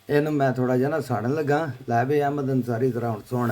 ਇਹਨੂੰ ਮੈਂ ਥੋੜਾ ਜਿਹਾ ਨਾ ਸਾੜਨ ਲੱਗਾ। ਲੈ ਵੀ ਅਹਿਮਦ ਅੰਸਾਰੀ ਤਰ੍ਹਾਂ ਹੁਣ ਸੁਣ।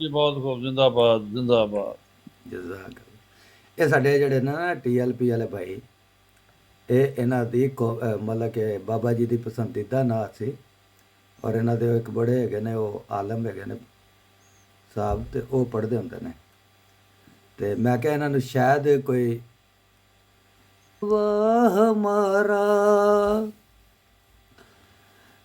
ਜੀ, ਬਹੁਤ ਖੂਬ। ਜਿੰਦਾਬਾਦ ਜਿੰਦਾਬਾਦ। ਜਜ਼ਾਕੱਲਾ। ਇਹ ਸਾਡੇ ਜਿਹੜੇ ਨਾ TLP ਵਾਲੇ ਭਾਈ, ਇਹ ਇਹਨਾਂ ਦੀ ਮਤਲਬ ਕਿ ਬਾਬਾ ਜੀ ਦੀ ਪਸੰਦੀਦਾ ਨਾਤ ਸੀ। ਔਰ ਇਹਨਾਂ ਦੇ ਇੱਕ ਬੜੇ ਹੈਗੇ ਨੇ, ਉਹ ਆਲਮ ਹੈਗੇ ਨੇ ਸਾਹਿਬ, ਤੇ ਉਹ ਪੜ੍ਹਦੇ ਹੁੰਦੇ ਨੇ। ਤੇ ਮੈਂ ਕਿਹਾ ਇਹਨਾਂ ਨੂੰ ਸ਼ਾਇਦ ਕੋਈ ਵਾਹ ਹਮਾਰਾ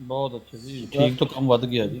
ਬਹੁਤ ਅੱਛਾ ਜੀ, ਠੀਕ ਤੋਂ ਕੰਮ ਵੱਧ ਗਿਆ ਜੀ।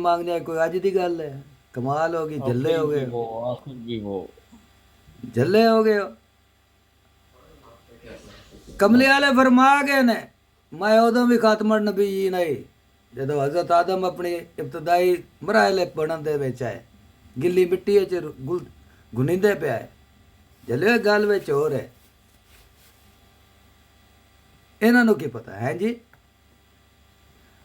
ਮੰਗਦੇ ਕੋਈ ਅੱਜ ਦੀ ਗੱਲ ਹੈ? ਕਮਾਲ ਹੋ ਗਈ, ਜੱਲੇ ਹੋ ਗਏ, ਆਖਿਰ ਵੀ ਉਹ ਜੱਲੇ ਹੋ ਗਏ। ਕਮਲੇ ਵਾਲੇ ਫਰਮਾ ਗਏ ਨੇ ਮੈਂ ਉਦੋਂ ਵੀ ਖਾਤਮ ਨਬੀ ਜੀ ਨਹੀਂ, ਜਦੋਂ ਹਜ਼ਰਤ ਆਦਮ ਆਪਣੀ ਇਬਤਦਾਈ ਮਰਾਹਲੇ ਬਣਨ ਦੇ ਵਿੱਚ ਆਏ, ਗਿੱਲੀ ਮਿੱਟੀ 'ਚ ਗੁਨੀਂਦੇ ਪਿਆ ਹੈ, ਜਲੇ ਗੱਲ ਵਿੱਚ ਹੋ ਰਿਹਾ। ਇਹਨਾਂ ਨੂੰ ਕੀ ਪਤਾ ਹੈ ਜੀ।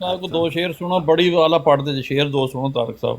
ਸਾਹਿਬ ਕੋ ਦੋ ਸ਼ੇਰ ਸੁਣੋ, ਬੜੀ ਵਾਲਾ ਪੜਦੇ ਜੇ ਸ਼ੇਰ ਦੋ ਸੁਣੋ ਤਾਰਕ ਸਾਹਿਬ।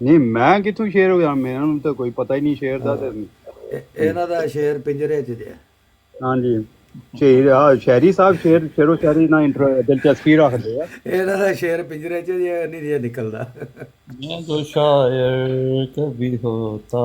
ਨਹੀਂ ਮੈਂ ਕਿਥੋਂ ਸ਼ੇਰ ਹੋ ਗਿਆ, ਮੈਨੂੰ ਤਾਂ ਕੋਈ ਪਤਾ ਹੀ ਨਹੀਂ ਸ਼ੇਰ ਦਾ ਤੇ ਇਹਨਾਂ ਦਾ ਸ਼ੇਰ ਪਿੰਜਰੇ 'ਚ ਜੇ। ਹਾਂਜੀ ਸ਼ੇਰ ਸ਼ਾਇਰੀ ਸਾਹਿਬ ਸ਼ੇਰੋ ਸ਼ਾਇਰੀ ਨਾਲ ਦਿਲਚਸਪੀ ਰੱਖਦੇ ਆ। ਇਹਨਾਂ ਦਾ ਸ਼ੇਰ ਪਿੰਜਰੇ 'ਚ ਜੇ ਨਹੀਂ ਜੇ ਨਿਕਲਦਾ। ਮੈਂ ਜੋ ਸ਼ਾਇਰ ਕਭੀ ਹੋਤਾ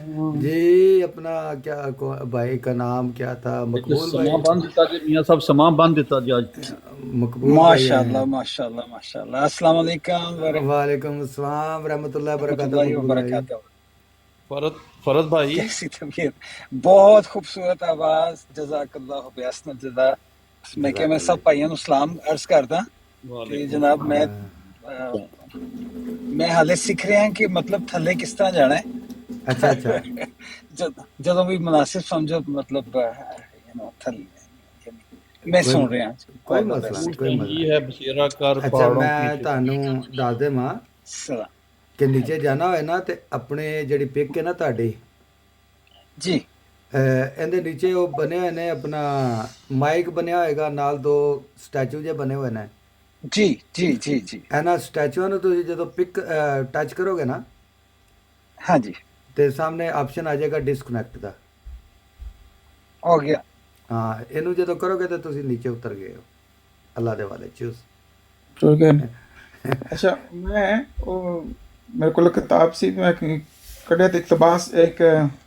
جی اپنا کیا بھائی کا نام کیا تھا؟ مقبول بھائی، سما بند دیتا جی میاں صاحب سما بند دیتا جی آج مقبول بھائی آئے ماشاءاللہ ہیں۔ ماشاءاللہ ماشاءاللہ. السلام علیکم وعلیکم السلام ورحمۃ اللہ ورحمۃ وبرکاتہ اللہ مقبول بھائی۔ وبرکاتہ. فرد بھائی کیسی طبیعت؟ بہت خوبصورت آواز، جزاک اللہ بحسن الجزا. میں کہ جزاک میں اللہ۔ سب بھائیوں نوں سلام عرض کردا کہ وعلیکم جناب السلام. میں حالے سیکھ رہا کہ مطلب تھلے کس طرح جانا ہے. اچھا اچھا، جدوں بھی مناسب سمجھو مطلب تھلے میں کوئی سن رہا ہوں. کوئی آل دا مسئلہ نہیں، بیسٹ. کوئی مسئلہ یہ ہے بسیرا کر نہیں۔ اچھا پہاڑوں کی میں تہانوں دس دواں سلام. کہ نیچے جانا ہوئے نا تے اپنے جڑی پک ہے نا تہاڈی، جی اندر نیچے وہ بنے ہوئے نے اپنا مائک بنیا ہوئے گا، نال دو سٹیچو جے بنے ہوئے نے، جی جی جی جی. اینا سٹیچو نو تسی جدو پک ٹچ کرو گے نا ہاں جی تے سامنے آپشن آ جائے گا ڈسکنیکٹ دا۔ ہو گیا. ہاں اینو جدو کرو گے تو تسی نیچے اتر گئے ہو، اللہ دے والے چوز۔ ٹھیک ہے. اچھا میں میرے کو کتاب سی میں کڑیا تے اقتباس ایک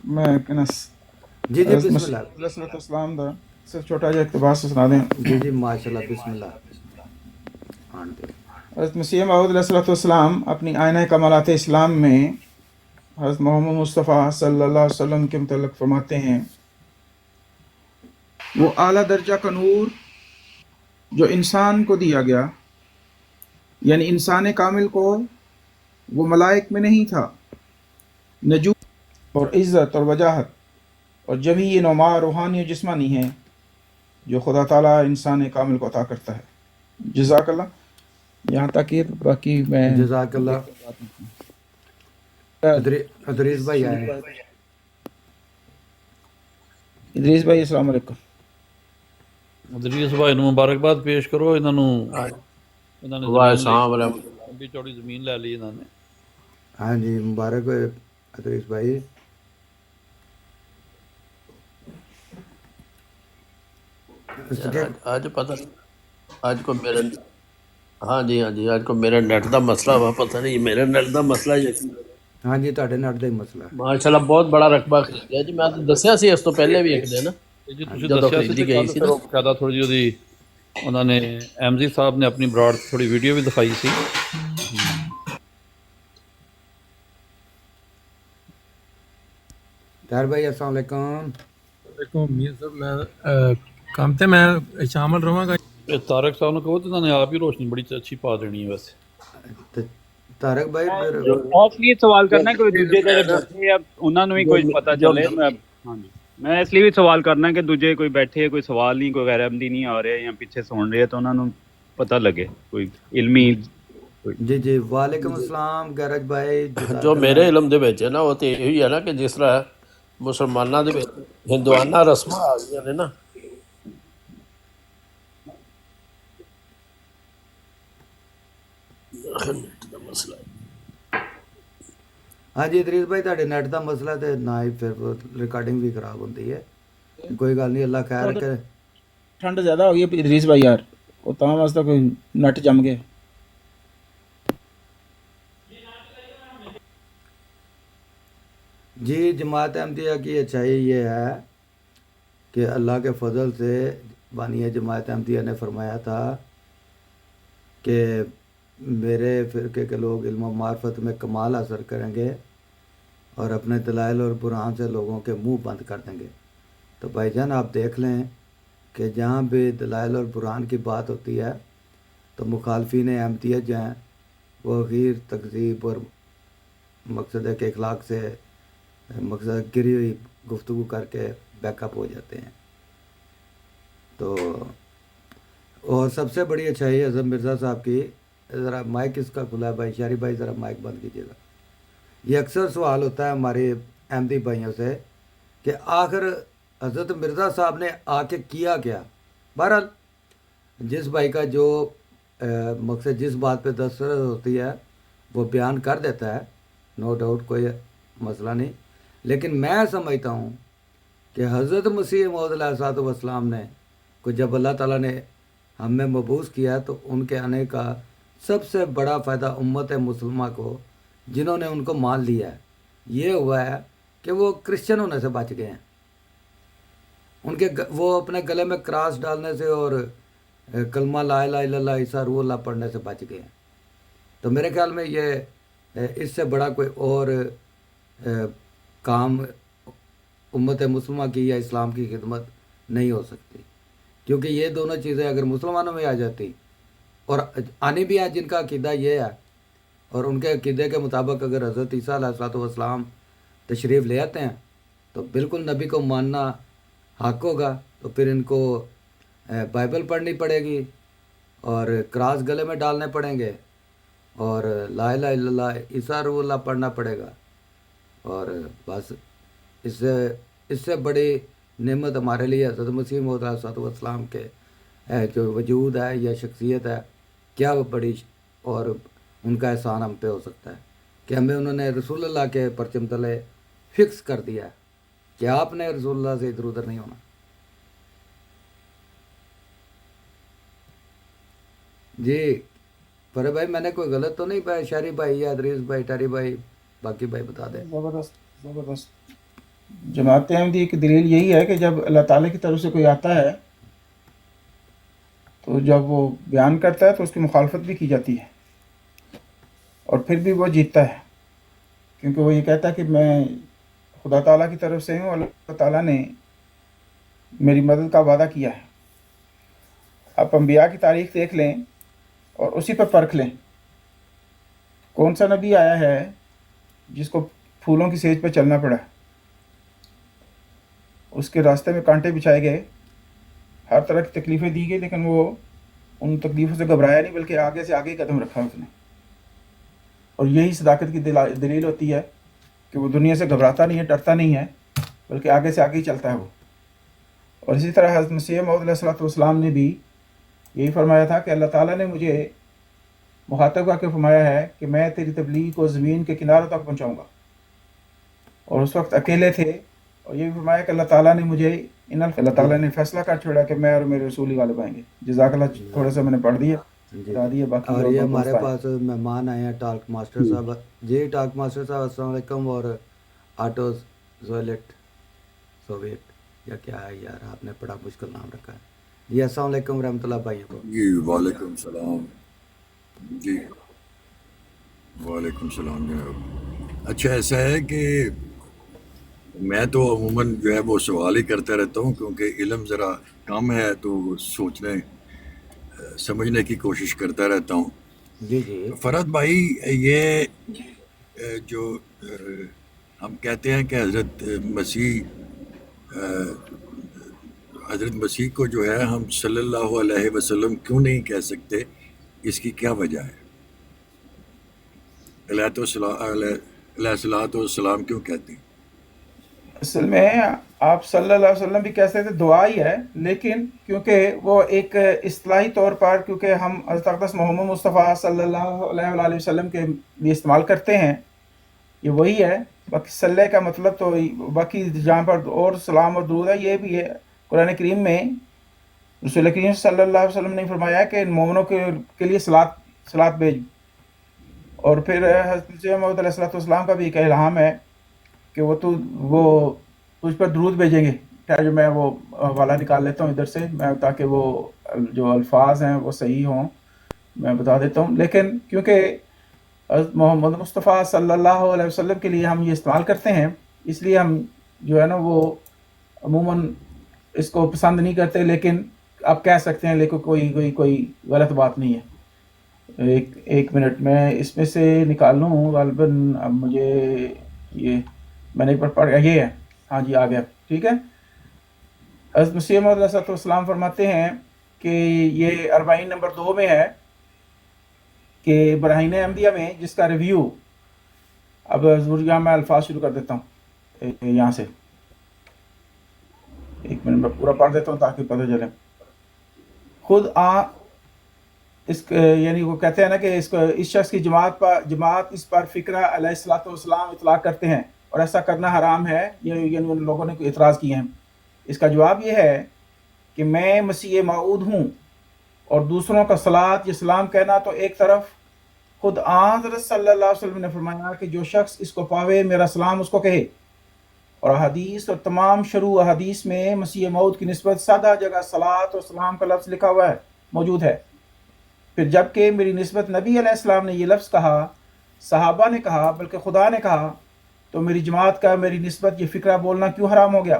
میں کہنا جی جی بسم اللہ، علیہ الصلوۃ والسلام دا صرف چھوٹا جہا اقتباس سنا دیں. جی جی ماشاء اللہ، بسم اللہ آن دے۔ حضرت مسیح موعود علیہ الصلوۃ والسلام اپنی آئینہ کمالات اسلام میں حضرت محمد مصطفیٰ صلی اللہ علیہ وسلم کے متعلق فرماتے ہیں وہ اعلیٰ درجہ کا نور جو انسان کو دیا گیا، یعنی انسان کامل کو، وہ ملائک میں نہیں تھا. نجوم اور عزت اور وجاہت اور جمیع نما روحانی و جسمانی ہیں جو خدا تعالیٰ انسان کامل کو عطا کرتا ہے. جزاک اللہ. یہاں تک کہ باقی میں جزاک اللہ۔ ادریس بھائی آئے ہیں۔ ادریس بھائی السلام علیکم. ادریس بھائی نوں مبارکباد پیش کرو. انہاں نے واہ زمین السلام لئی، علیکم. لمبی چوڑی زمین لے لی انہوں نے. ہاں جی مبارک ہوئے ادریس بھائی۔ آج پتہ آج کو میرے ہاں جی آج کو میرے نیٹ دا مسئلہ وا، پتہ نہیں میرے نیٹ دا مسئلہ ہے. ہاں جی تہاڈے نٹ دا ہی مسئلہ ہے۔ ماشاءاللہ بہت بڑا رقبہ خریدیا جی. میں دسیا سی اس تو پہلے بھی ایک دن جی تسی جدو دسیا سی تے خریدی گئی کل سی پھر نا. وہ باقاعدہ تھوڑی جی انہوں نے احمدی صاحب نے اپنی براڈ تھوڑی ویڈیو بھی دکھائی سی. طاہر بھائی السلام علیکم۔ علیکم میاں صاحب، میں کام تے میں شامل رہاں گا. یہ طارق صاحب نے کہو تو انہوں نے آپ ہی روشنی بڑی اچھی پا دینی ہے ویسے. تے طارق بھائی پھر اس لیے سوال کرنا ہے کہ دوجے جو جڑے بیٹھے ਆ ਉਹਨਾਂ ਨੂੰ ਵੀ ਕੋਈ ਪਤਾ جو ਚੱਲੇ. ਹਾਂਜੀ ਮੈਂ ਇਸ ਲਈ ਵੀ ਸਵਾਲ ਕਰਨਾ ਕਿ ਦੂਜੇ ਕੋਈ ਬੈਠੇ ਕੋਈ ਸਵਾਲ ਨਹੀਂ, ਕੋਈ ਗੈਰਮਦੀ ਨਹੀਂ ਆ ਰਿਹਾ ਜਾਂ ਪਿੱਛੇ ਸੁਣ ਰਹੇ ਤਾਂ ਉਹਨਾਂ ਨੂੰ ਪਤਾ ਲੱਗੇ ਕੋਈ ਇਲਮੀ ਕੋਈ. جی جی وعلیکم السلام گرج بھائی، جزاک جو اللہ۔ میرے علم دے وچ ہے نا وہ تے یہی ہے نا کہ جس طرح مسلماناں دے وچ ہندوانہ رسماں آ گئیاں نے نا. نیٹ دا مسئلہ ہے. ہاں جی ادریس بھائی تہاڈے نیٹ دا مسئلہ تے نہ ہی پھر ریکارڈنگ بھی خراب ہوندی ہے، کوئی گل نہیں، اللہ خیر کرے۔ ٹھنڈ زیادہ ہو گئی ادریس بھائی یار، وہ تاں واسطے کوئی نٹ جم گئے. جی جماعت احمدیہ کی اچھائی یہ ہے کہ اللہ کے فضل سے بانی جماعت احمدیہ نے فرمایا تھا کہ میرے فرقے کے لوگ علم و معرفت میں کمال حاصل کریں گے اور اپنے دلائل اور برہان سے لوگوں کے منہ بند کر دیں گے۔ تو بھائی جان آپ دیکھ لیں کہ جہاں بھی دلائل اور برہان کی بات ہوتی ہے تو مخالفین احمدیہ جو ہیں وہ غیر تکذیب اور مقصد کے اخلاق سے مقصد گری ہوئی گفتگو کر کے بیک اپ ہو جاتے ہیں۔ تو اور سب سے بڑی اچھائی اعظم مرزا صاحب کی، ذرا مائک اس کا کھلا ہے بھائی شاری بھائی، ذرا مائک بند کیجیے گا۔ یہ اکثر سوال ہوتا ہے ہمارے احمدی بھائیوں سے کہ آخر حضرت مرزا صاحب نے آ کے کیا کیا۔ بہرحال جس بھائی کا جو مقصد جس بات پہ دسترس ہوتی ہے وہ بیان کر دیتا ہے، نو ڈاؤٹ، کوئی مسئلہ نہیں، لیکن میں سمجھتا ہوں کہ حضرت مسیح موعود علیہ الصلوۃ والسلام نے کو جب اللہ تعالیٰ نے ہم میں مبعوث کیا تو ان کے آنے کا سب سے بڑا فائدہ امت مسلمہ کو، جنہوں نے ان کو مان لیا ہے، یہ ہوا ہے کہ وہ کرسچن ہونے سے بچ گئے ہیں. وہ اپنے گلے میں کراس ڈالنے سے اور کلمہ لا الہ الا اللہ عیسیٰ روح اللہ پڑھنے سے بچ گئے ہیں. تو میرے خیال میں یہ اس سے بڑا کوئی اور کام امت مسلمہ کی یا اسلام کی خدمت نہیں ہو سکتی، کیونکہ یہ دونوں چیزیں اگر مسلمانوں میں آ جاتی، اور آنی بھی ہے جن کا عقیدہ یہ ہے، اور ان کے عقیدے کے مطابق اگر حضرت عیسیٰ علیہ الصلوۃ والسلام تشریف لے آتے ہیں تو بالکل نبی کو ماننا حق ہوگا. تو پھر ان کو بائبل پڑھنی پڑے گی اور کراس گلے میں ڈالنے پڑیں گے اور لا الہ الا اللہ عیسیٰ روح اللہ پڑھنا پڑے گا. اور بس اس سے بڑی نعمت ہمارے لیے حضرت مسیح موعود علیہ الصلوۃ والسلام کے جو وجود ہے یا شخصیت ہے، کیا وہ بڑی اور ان کا احسان ہم پہ ہو سکتا ہے کہ ہمیں انہوں نے رسول اللہ کے پرچم تلے فکس کر دیا ہے کہ آپ نے رسول اللہ سے ادھر ادھر نہیں ہونا. جی فرے بھائی میں نے کوئی غلط تو نہیں پایا؟ شہری بھائی یا ادریس بھائی، ٹاری بھائی، باقی بھائی بتا دیں. زبردست. جماعت احمدیہ کی دلیل یہی ہے کہ جب اللہ تعالیٰ کی طرف سے کوئی آتا ہے تو جب وہ بیان کرتا ہے تو اس کی مخالفت بھی کی جاتی ہے، اور پھر بھی وہ جیتتا ہے، کیونکہ وہ یہ کہتا ہے کہ میں خدا تعالیٰ کی طرف سے ہوں، اللہ تعالیٰ نے میری مدد کا وعدہ کیا ہے. آپ انبیاء کی تاریخ دیکھ لیں اور اسی پہ پرکھ لیں. کون سا نبی آیا ہے جس کو پھولوں کی سیج پہ چلنا پڑا؟ اس کے راستے میں کانٹے بچھائے گئے، ہر طرح کی تکلیفیں دی گئی، لیکن وہ ان تکلیفوں سے گھبرایا نہیں، بلکہ آگے سے آگے قدم رکھا اس نے. اور یہی صداقت کی دلیل ہوتی ہے کہ وہ دنیا سے گھبراتا نہیں ہے، ڈرتا نہیں ہے، بلکہ آگے سے آگے ہی چلتا ہے وہ. اور اسی طرح حضرت مسیح موعود علیہ الصلوۃ والسلام نے بھی یہی فرمایا تھا کہ اللہ تعالیٰ نے مجھے مخاطب کر کے فرمایا ہے کہ میں تیری تبلیغ کو زمین کے کناروں تک پہنچاؤں گا. اور اس وقت اکیلے تھے، اور یہ بھی فرمایا کہ اللہ تعالیٰ نے مجھے اللہ تعالیٰ نے فیصلہ کر چھوڑا کہ میں اور میرے رسول ہی غالب آئیں گے. جزاک اللہ. تھوڑا سا میں نے پڑھ دیا بتا دیا. باقی اور یہ ہمارے پاس مہمان آئے ہیں ٹالک ماسٹر صاحب. جی ٹالک ماسٹر صاحب السلام علیکم. اور آٹو سوویٹ یا کیا ہے یار، آپ نے بڑا مشکل نام رکھا ہے. جی السلام علیکم ورحمۃ اللہ بھائی کو. جی وعلیکم السلام. جی وعلیکم السلام جناب. اچھا ایسا ہے کہ میں تو عموماً جو ہے وہ سوال ہی کرتا رہتا ہوں، کیونکہ علم ذرا کم ہے تو سوچنے سمجھنے کی کوشش کرتا رہتا ہوں. جی جی فرحت بھائی، یہ جو ہم کہتے ہیں کہ حضرت مسیح کو جو ہے ہم صلی اللہ علیہ وسلم کیوں نہیں کہہ سکتے، اس کی کیا وجہ ہے؟ علیہ الصلوۃ والسلام کیوں کہتے ہیں؟ اصل میں آپ صلی اللہ علیہ وسلم بھی کہہ سکتے تھے، دعا ہی ہے، لیکن کیونکہ وہ ایک اصطلاحی طور پر کیونکہ ہم حضرت اقدس محمد مصطفیٰ صلی اللہ علیہ وسلم کے بھی استعمال کرتے ہیں، یہ وہی ہے. باقی صلی کا مطلب تو باقی جہاں پر اور سلام اور درود ہے یہ بھی ہے. قرآن کریم میں رسول کریم صلی اللہ علیہ وسلم نے فرمایا کہ مومنوں کے لیے صلات بھیج. اور پھر حضرت مسیح موعود علیہ الصلوۃ والسلام کا بھی ایک الہام ہے کہ وہ تجھ پر درود بھیجیں گے. کیا جو میں وہ حوالہ نکال لیتا ہوں ادھر سے، میں تاکہ وہ جو الفاظ ہیں وہ صحیح ہوں، میں بتا دیتا ہوں. لیکن کیونکہ حضرت محمد مصطفیٰ صلی اللہ علیہ وسلم کے لیے ہم یہ استعمال کرتے ہیں، اس لیے ہم جو ہے نا وہ عموماً اس کو پسند نہیں کرتے، لیکن آپ کہہ سکتے ہیں، لیکن کوئی غلط بات نہیں ہے. ایک منٹ میں اس میں سے نکال لوں. غالباً اب مجھے یہ میں نے پڑھ گیا، یہ ہے، ہاں جی آ گیا، ٹھیک ہے. حضرت مسیح موعود علیہ الصلوۃ والسلام فرماتے ہیں کہ یہ 40 نمبر 2 میں ہے کہ براہین احمدیہ میں جس کا ریویو، اب حضور یہاں میں الفاظ شروع کر دیتا ہوں یہاں سے. ایک منٹ میں پورا پڑھ دیتا ہوں تاکہ پتہ چلے. خود یعنی وہ کہتے ہیں نا کہ اس شخص کی جماعت اس پر فکرہ علیہ الصلوۃ والسلام اطلاق کرتے ہیں اور ایسا کرنا حرام ہے. یعنی ان لوگوں نے اعتراض کیے ہیں. اس کا جواب یہ ہے کہ میں مسیح موعود ہوں، اور دوسروں کا صلاۃ یا سلام کہنا تو ایک طرف، خود حضرت صلی اللہ علیہ وسلم نے فرمایا کہ جو شخص اس کو پاوے میرا سلام اس کو کہے. اور احادیث اور تمام شروع احادیث میں مسیح موعود کی نسبت سادہ جگہ صلاۃ اور سلام کا لفظ لکھا ہوا ہے، موجود ہے۔ پھر جب کہ میری نسبت نبی علیہ السلام نے یہ لفظ کہا، صحابہ نے کہا، بلکہ خدا نے کہا، تو میری جماعت کا میری نسبت یہ فکرہ بولنا کیوں حرام ہو گیا؟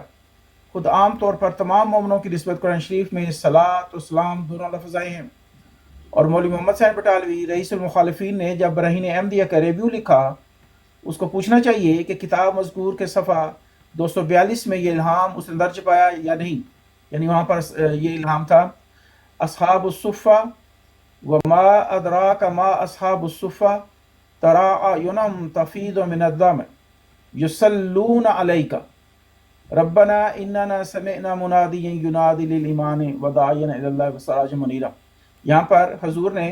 خود عام طور پر تمام مومنوں کی نسبت قرآن شریف میں صلاۃ و سلام دونوں لفظ آئے ہیں۔ اور مولوی محمد صاحب بٹالوی رئیس المخالفین نے جب براہین احمدیہ کا ریویو لکھا، اس کو پوچھنا چاہیے کہ کتاب مذکور کے صفحہ 242 میں یہ الہام اس نے درج پایا یا نہیں، یعنی وہاں پر یہ الہام تھا، اصحاب الصفہ وما ادراک ما اصحاب الصفہ ترى اعینہم تفیض من الدمع یصلون علیک ربنا اننا سمعنا منادیا ینادی للایمان وداعیا الی اللہ وسراجا منیرا۔ یہاں پر حضور نے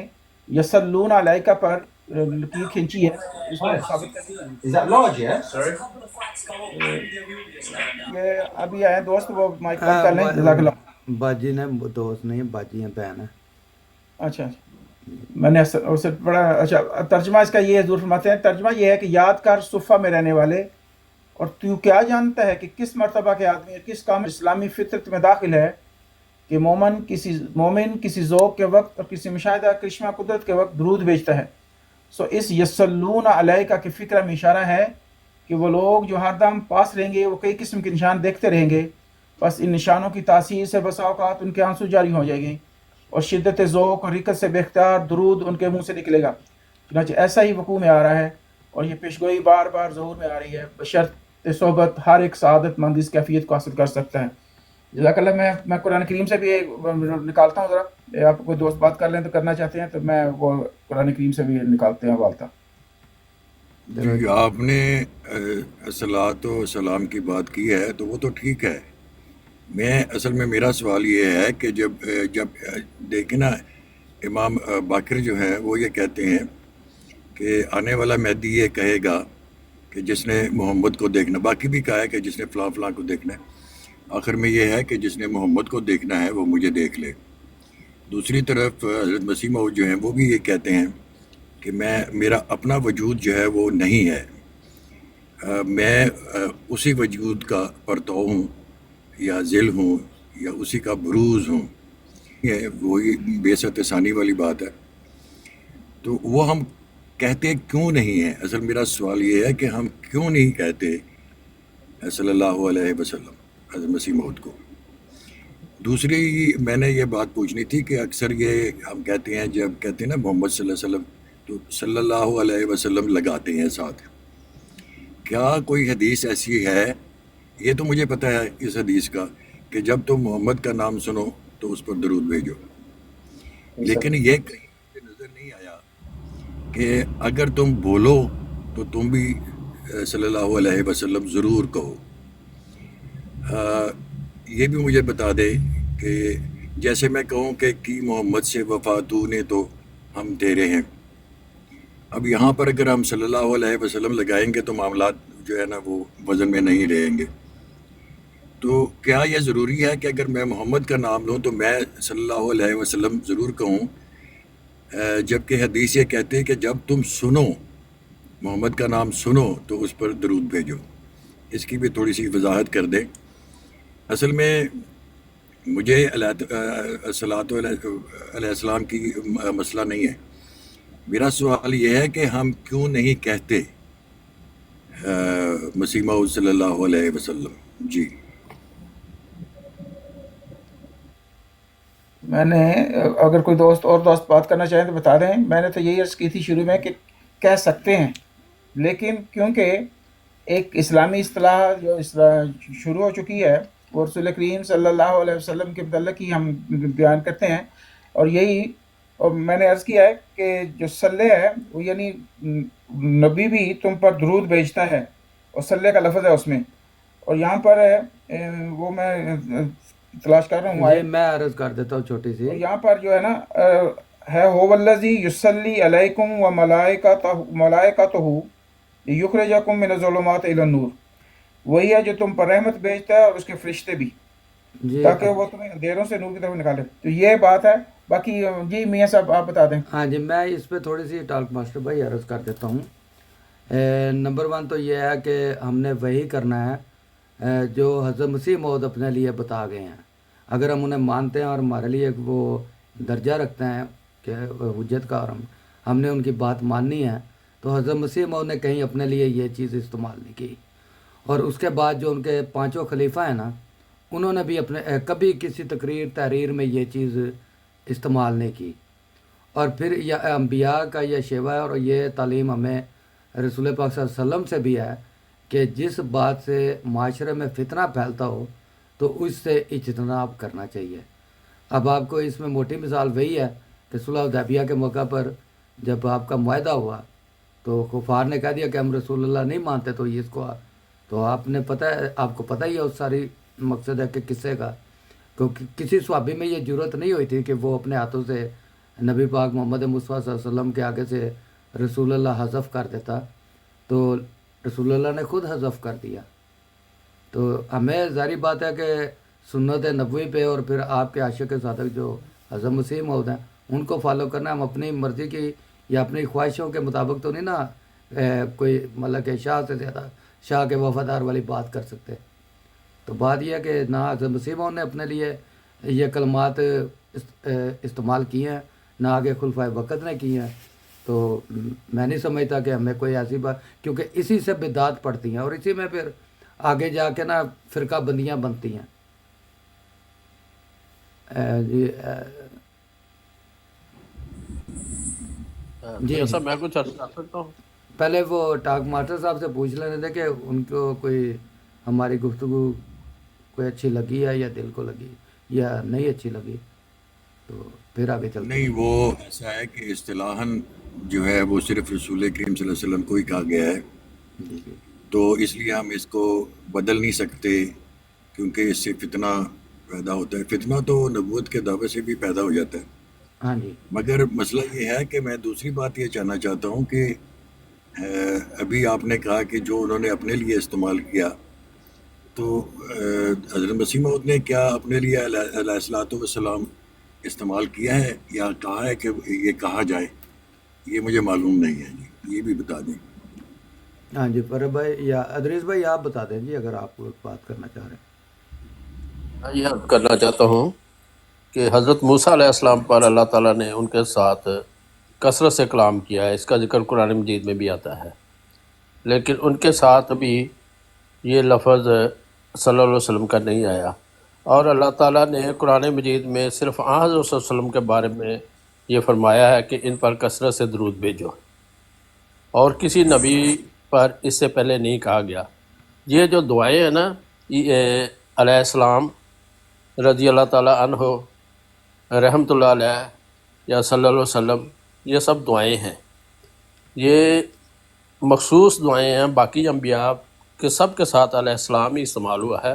یصلون علیک پر لکیر کھینچی ہے، اس میں ثابت کر دیا یہ ابھی آئے دوست، وہ مائک بند کر لیں، جزاک اللہ۔ باجی نے دوست نہیں، باجی ہیں، بہن ہے۔ اچھا میں نے اسے پڑھا۔ اچھا ترجمہ اس کا یہ حضور فرماتے ہیں، ترجمہ یہ ہے کہ یاد کر صفہ میں رہنے والے، اور تو کیا جانتا ہے کہ کس مرتبہ کے آدمی اور کس کام اسلامی فطرت میں داخل ہے کہ مومن کسی ذوق کے وقت اور کسی مشاہدہ کرشمہ قدرت کے وقت درود بھیجتا ہے۔ سو اس یصلون علیکہ کے فکرہ میں اشارہ ہے کہ وہ لوگ جو ہر دم پاس رہیں گے وہ کئی قسم کے نشان دیکھتے رہیں گے، بس ان نشانوں کی تاثیر سے بسا اوقات ان کے آنسو جاری ہو جائیں گے اور شدت ذوق اور رکت سے بے اختیار درود ان کے منہ سے نکلے گا۔ چنانچہ ایسا ہی وقوع میں آ رہا ہے، اور یہ پیشگوئی بار بار ظہور میں آ رہی ہے، بشرط صحبت ہر ایک سعادت مند اس کیفیت کو حاصل کر سکتا ہے۔ جزاک اللہ۔ میں قرآن کریم سے بھی نکالتا ہوں، ذرا آپ کوئی دوست بات کر لیں تو کرنا چاہتے ہیں تو میں وہ قرآن کریم سے بھی نکالتے ہیں والتا۔ جی آپ نے صلاۃ و سلام کی بات کی ہے تو وہ تو ٹھیک ہے، میں اصل میں میرا سوال یہ ہے کہ جب دیکھیں نا، امام باقر جو ہے وہ یہ کہتے ہیں کہ آنے والا مہدی یہ کہے گا کہ جس نے محمد کو دیکھنا، باقی بھی کہا ہے کہ جس نے فلاں فلاں کو دیکھنا ہے، آخر میں یہ ہے کہ جس نے محمد کو دیکھنا ہے وہ مجھے دیکھ لے۔ دوسری طرف حضرت مسیح موعود جو ہیں وہ بھی یہ کہتے ہیں کہ میرا اپنا وجود جو ہے وہ نہیں ہے، میں اسی وجود کا پرتو ہوں یا ذل ہوں یا اسی کا بروز ہوں، یہ وہی بعثت ثانی والی بات ہے۔ تو وہ ہم کہتے کیوں نہیں ہیں؟ اصل میرا سوال یہ ہے کہ ہم کیوں نہیں کہتے صلی اللہ علیہ وسلم حضرت مسیح موعود کو۔ دوسری میں نے یہ بات پوچھنی تھی کہ اکثر یہ ہم کہتے ہیں، جب کہتے ہیں نا محمد صلی اللہ علیہ وسلم تو صلی اللہ علیہ وسلم لگاتے ہیں ساتھ، کیا کوئی حدیث ایسی ہے؟ یہ تو مجھے پتہ ہے اس حدیث کا کہ جب تم محمد کا نام سنو تو اس پر درود بھیجو، لیکن یہ کہیں مجھے نظر نہیں آیا کہ اگر تم بولو تو تم بھی صلی اللہ علیہ وسلم ضرور کہو۔ یہ بھی مجھے بتا دے کہ جیسے میں کہوں کہ کی محمد سے وفا تو نے تو ہم تیرے ہیں، اب یہاں پر اگر ہم صلی اللہ علیہ وسلم لگائیں گے تو معاملات جو ہے نا وہ وزن میں نہیں رہیں گے۔ تو کیا یہ ضروری ہے کہ اگر میں محمد کا نام لوں تو میں صلی اللہ علیہ وسلم ضرور کہوں، جبکہ حدیث یہ کہتے ہیں کہ جب تم سنو محمد کا نام سنو تو اس پر درود بھیجو؟ اس کی بھی تھوڑی سی وضاحت کر دیں۔ اصل میں مجھے صلاۃ علیہ السلام کی مسئلہ نہیں ہے، میرا سوال یہ ہے کہ ہم کیوں نہیں کہتے مسیح موعود صلی اللہ علیہ وسلم؟ جی میں نے اگر کوئی دوست بات کرنا چاہیں تو بتا دیں۔ میں نے تو یہی عرض کی تھی شروع میں کہ کہہ سکتے ہیں، لیکن کیونکہ ایک اسلامی اصطلاح جو شروع ہو چکی ہے وہ رسول کریم صلی اللہ علیہ وسلم کے متعلق ہی ہم بیان کرتے ہیں، اور یہی، اور میں نے عرض کیا ہے کہ جو صلی ہے وہ یعنی نبی بھی تم پر درود بھیجتا ہے، اور صلی کا لفظ ہے اس میں، اور یہاں پر ہے وہ میں تلاش کر رہا ہوں یہ میں عرض کر دیتا ہوں چھوٹی سی، اور یہاں پر جو ہے نا ہے هو الذی یصلی علیکم و ملائکتہ لیخرجکم من الظلمات الی النور، وہی ہے جو تم پر رحمت بھیجتا ہے اور اس کے فرشتے بھی، جی تاکہ وہ تمہیں اندھیروں سے نور کی طرف نکالے۔ تو یہ بات ہے۔ باقی جی میاں صاحب آپ بتا دیں۔ ہاں جی، میں اس پہ تھوڑی سی ٹالک ماسٹر بھائی عرض کر دیتا ہوں۔ نمبر 1 تو یہ ہے کہ ہم نے وہی کرنا ہے جو حضرت مسیح موعود اپنے لیے بتا گئے ہیں، اگر ہم انہیں مانتے ہیں اور ہمارے لیے وہ درجہ رکھتے ہیں کہ حجت کا، اور ہم نے ان کی بات ماننی ہے، تو حضرت مسیح موعود نے کہیں اپنے لیے یہ چیز استعمال نہیں کی۔ اور اس کے بعد جو ان کے 5 خلیفہ ہیں نا، انہوں نے بھی اپنے کبھی کسی تقریر تحریر میں یہ چیز استعمال نہیں کی۔ اور پھر یہ انبیاء کا یہ شیوا ہے، اور یہ تعلیم ہمیں رسول پاک صلی اللہ علیہ وسلم سے بھی ہے کہ جس بات سے معاشرے میں فتنہ پھیلتا ہو تو اس سے اجتناب کرنا چاہیے۔ اب آپ کو اس میں موٹی مثال وہی ہے کہ صلح حدیبیہ کے موقع پر جب آپ کا معاہدہ ہوا تو کفار نے کہہ دیا کہ ہم رسول اللہ نہیں مانتے، تو اس کو تو آپ نے پتہ ہے، آپ کو پتہ ہی ہے اس ساری مقصد ہے کہ قصے کا، کیونکہ کسی صحابی میں یہ جرت نہیں ہوئی تھی کہ وہ اپنے ہاتھوں سے نبی پاک محمد مصطفیٰ صلی اللہ علیہ وسلم کے آگے سے رسول اللہ حذف کر دیتا، تو رسول اللہ نے خود حذف کر دیا۔ تو ہمیں ظاہری بات ہے کہ سنت نبوی پہ اور پھر آپ کے عاشق صادق جو حضرت مسیح موعود ہیں ان کو فالو کرنا، ہم اپنی مرضی کی یا اپنی خواہشوں کے مطابق تو نہیں نا کوئی مطلب کہ شاہ سے زیادہ شاہ کے وفادار والی بات کر سکتے۔ تو بات یہ ہے کہ نہ حضرت مسیح موعود نے اپنے لیے یہ کلمات استعمال کیے ہیں، نہ آگے خلفائے وقت نے کی ہیں۔ تو میں نہیں سمجھتا کہ ہمیں کوئی ایسی بات، کیونکہ اسی سے بدعات پڑتی ہیں اور اسی میں پھر آگے جا کے نا فرقہ بندیاں بنتی ہیں۔ جی جی صاحب میں کچھ عرض کر سکتا ہوں؟ پہلے وہ ٹاک ماسٹر صاحب سے پوچھ لینے تھے کہ ان کو کوئی ہماری گفتگو کوئی اچھی لگی ہے یا دل کو لگی یا نہیں اچھی لگی، تو پھر آگے چلتے نہیں، وہ ایسا ہے کہ اصطلاحاً جو ہے وہ صرف رسول کریم صلی اللہ علیہ وسلم کو ہی کہا گیا ہے، جی جی تو اس لیے ہم اس کو بدل نہیں سکتے، کیونکہ اس سے فتنہ پیدا ہوتا ہے۔ فتنہ تو نبوت کے دعوے سے بھی پیدا ہو جاتا ہے، ہاں جی مگر مسئلہ یہ ہے کہ میں دوسری بات یہ کہنا چاہتا ہوں کہ ابھی آپ نے کہا کہ جو انہوں نے اپنے لیے استعمال کیا، تو حضرت مسیح موعود نے کیا اپنے لیے علیہ الصلوۃ والسلام استعمال کیا ہے یا کہا ہے کہ یہ کہا جائے؟ یہ مجھے معلوم نہیں ہے جی، یہ بھی بتا دیں۔ ہاں جی پر بھائی یا ادریس بھائی آپ بتا دیں جی اگر آپ بات کرنا چاہ رہے ہیں۔ میں یہ عرض کرنا چاہتا ہوں کہ حضرت موسیٰ علیہ السلام پر اللہ تعالیٰ نے ان کے ساتھ کثرت سے کلام کیا ہے، اس کا ذکر قرآن مجید میں بھی آتا ہے، لیکن ان کے ساتھ بھی یہ لفظ صلی اللہ علیہ وسلم کا نہیں آیا، اور اللہ تعالیٰ نے قرآن مجید میں صرف حضرت صلی اللہ علیہ وسلم کے بارے میں یہ فرمایا ہے کہ ان پر کثرت سے درود بھیجو، اور کسی نبی پر اس سے پہلے نہیں کہا گیا۔ یہ جو دعائیں ہیں نا، یہ علیہ السلام رضی اللہ تعالیٰ عنہ رحمۃ اللہ علیہ یا صلی اللہ علیہ وسلم، یہ سب دعائیں ہیں، یہ مخصوص دعائیں ہیں، باقی انبیاء کے سب کے ساتھ علیہ السلام ہی استعمال ہوا ہے،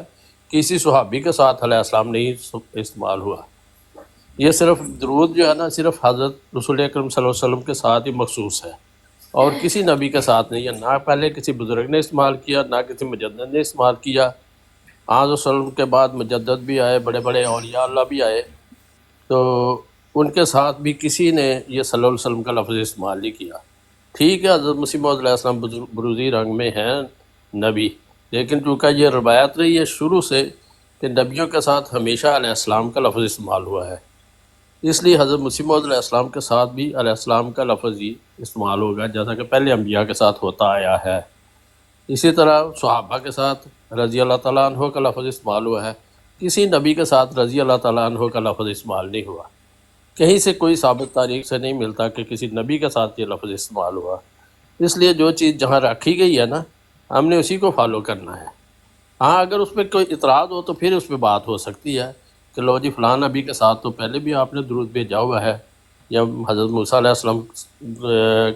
کسی صحابی کے ساتھ علیہ السلام نہیں استعمال ہوا۔ یہ صرف درود جو ہے نا، صرف حضرت رسول اکرم صلی اللہ علیہ وسلم کے ساتھ ہی مخصوص ہے، اور کسی نبی کے ساتھ نہیں ہے، نہ پہلے کسی بزرگ نے استعمال کیا، نہ کسی مجدد نے استعمال کیا۔ حضرت صلی اللہ علیہ وسلم کے بعد مجدد بھی آئے، بڑے بڑے اولیاء اللہ بھی آئے، تو ان کے ساتھ بھی کسی نے یہ صلی اللہ علیہ وسلم کا لفظ استعمال نہیں کیا۔ ٹھیک ہے، حضرت مسیح موعود علیہ السلام بروزی رنگ میں ہیں نبی، لیکن چونکہ یہ روایت رہی ہے شروع سے کہ نبیوں کے ساتھ ہمیشہ علیہ السلام کا لفظ استعمال ہوا ہے، اس لیے حضرت مسیح موعود علیہ السلام کے ساتھ بھی علیہ السلام کا لفظ ہی استعمال ہوگا، جیسا کہ پہلے انبیاء کے ساتھ ہوتا آیا ہے۔ اسی طرح صحابہ کے ساتھ رضی اللہ تعالیٰ عنہ کا لفظ استعمال ہوا ہے، کسی نبی کے ساتھ رضی اللہ تعالیٰ عنہ کا لفظ استعمال نہیں ہوا، کہیں سے کوئی ثابت تاریخ سے نہیں ملتا کہ کسی نبی کے ساتھ یہ لفظ استعمال ہوا۔ اس لیے جو چیز جہاں رکھی گئی ہے نا، ہم نے اسی کو فالو کرنا ہے۔ ہاں اگر اس پہ کوئی اعتراض ہو تو پھر اس پہ بات ہو سکتی ہے کہ لو جی فلاں نبی کے ساتھ تو پہلے بھی آپ نے درود بھیجا ہوا ہے، یا حضرت موسیٰ علیہ السلام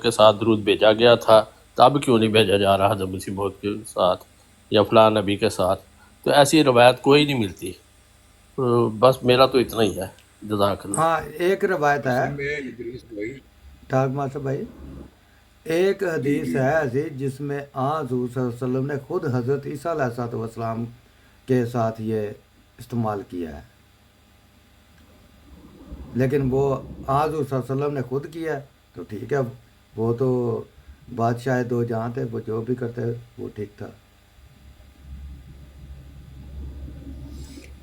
کے ساتھ درود بھیجا گیا تھا، تب کیوں نہیں بھیجا جا رہا حضرت مسیح موعود کے ساتھ یا فلاں نبی کے ساتھ؟ تو ایسی روایت کوئی نہیں ملتی۔ تو بس میرا تو اتنا ہی ہے، جزاک اللہ۔ ہاں ایک روایت ہے میں ادریس بھائی، ٹھاک ماسٹر بھائی، ایک حدیث ہے ایسی جس میں حضور صلی اللہ علیہ وسلم نے خود حضرت عیسیٰ علیہ السلام کے ساتھ یہ استعمال کیا ہے، لیکن وہ حضور صلی اللہ علیہ وسلم نے خود کیا ہے تو ٹھیک ہے، وہ تو بادشاہ دو جہاں تھے، وہ جو بھی کرتے وہ ٹھیک تھا۔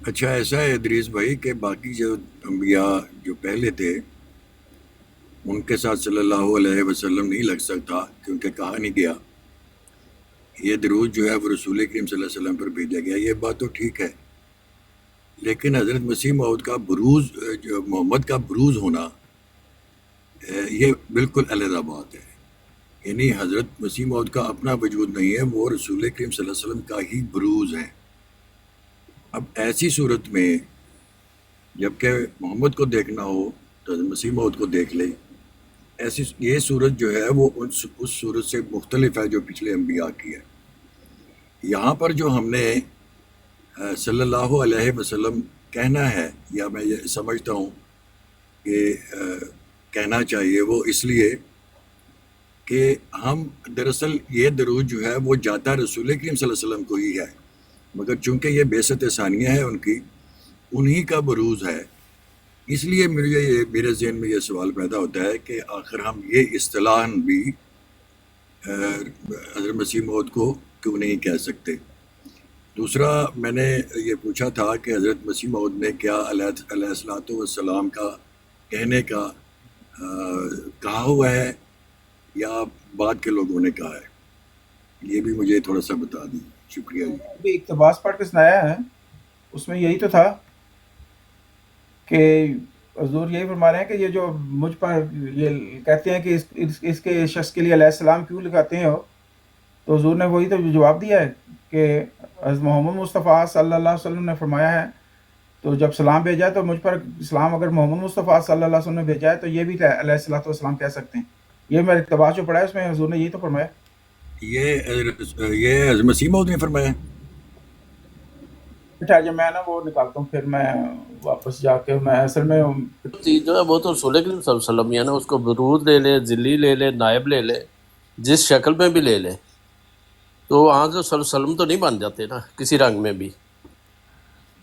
اچھا ایسا ہے ادریس بھائی کہ باقی جو انبیاء جو پہلے تھے ان کے ساتھ صلی اللہ علیہ وسلم نہیں لگ سکتا کیونکہ کہا نہیں گیا. یہ درود جو ہے وہ رسول کریم صلی اللہ علیہ وسلم پر بھیجا گیا. یہ بات تو ٹھیک ہے، لیکن حضرت مسیح موعود کا بروز، جو محمد کا بروز ہونا، یہ بالکل علیحدہ بات ہے. یعنی حضرت مسیح موعود کا اپنا وجود نہیں ہے، وہ رسول کریم صلی اللہ علیہ وسلم کا ہی بروز ہے. اب ایسی صورت میں جب کہ محمد کو دیکھنا ہو تو حضرت مسیح موعود کو دیکھ لے. ایسی یہ صورت جو ہے وہ اس صورت سے مختلف ہے جو پچھلے انبیاء کی ہے. یہاں پر جو ہم نے صلی اللہ علیہ وسلم کہنا ہے، یا میں یہ سمجھتا ہوں کہ کہنا چاہیے، وہ اس لیے کہ ہم دراصل یہ درود جو ہے وہ جاتا رسول کریم صلی اللہ علیہ وسلم کو ہی ہے، مگر چونکہ یہ بعثت ثانیہ ہے ان کی، انہی کا بروز ہے. اس لیے میرے ذہن میں یہ سوال پیدا ہوتا ہے کہ آخر ہم یہ اصطلاحاً بھی حضرت مسیح موعود کو کیوں نہیں کہہ سکتے. دوسرا میں نے یہ پوچھا تھا کہ حضرت مسیح موعود نے کیا علیہ الصلوۃ والسلام کا کہنے کا کہا ہوا ہے یا بعد کے لوگوں نے کہا ہے، یہ بھی مجھے تھوڑا سا بتا دیں. شکریہ جی. ابھی اقتباس پڑھ کے سنایا ہے، اس میں یہی تو تھا کہ حضور یہی فرما رہے ہیں کہ یہ جو مجھ پر یہ کہتے ہیں کہ اس کے شخص کے لیے علیہ السلام کیوں لکھاتے ہیں ہو، تو حضور نے وہی تو جواب دیا ہے کہ حضرت محمد مصطفیٰ صلی اللہ علیہ وسلم نے فرمایا ہے، تو جب سلام بھیجا ہے تو مجھ پر سلام اگر محمد مصطفیٰ صلی اللہ علیہ وسلم نے بھیجا ہے تو یہ بھی علیہ الصلوۃ والسلام کہہ سکتے ہیں. یہ میرا اقتباس جو پڑھا ہے اس میں حضور نے یہی تو فرمایا. یہ حضرت مسیح موعود نے فرمایا. جب میں نا وہ نکالتا ہوں پھر میں واپس جا کے میں اصل میں چیز جو ہے وہ تو رسول کریم صلی اللہ علیہ وسلم، یعنی اس کو برود لے لے، ذلی لے لے، نائب لے لے، جس شکل میں بھی لے لے، تو وہاں سے صلی اللہ علیہ وسلم تو نہیں بن جاتے نا کسی رنگ میں بھی.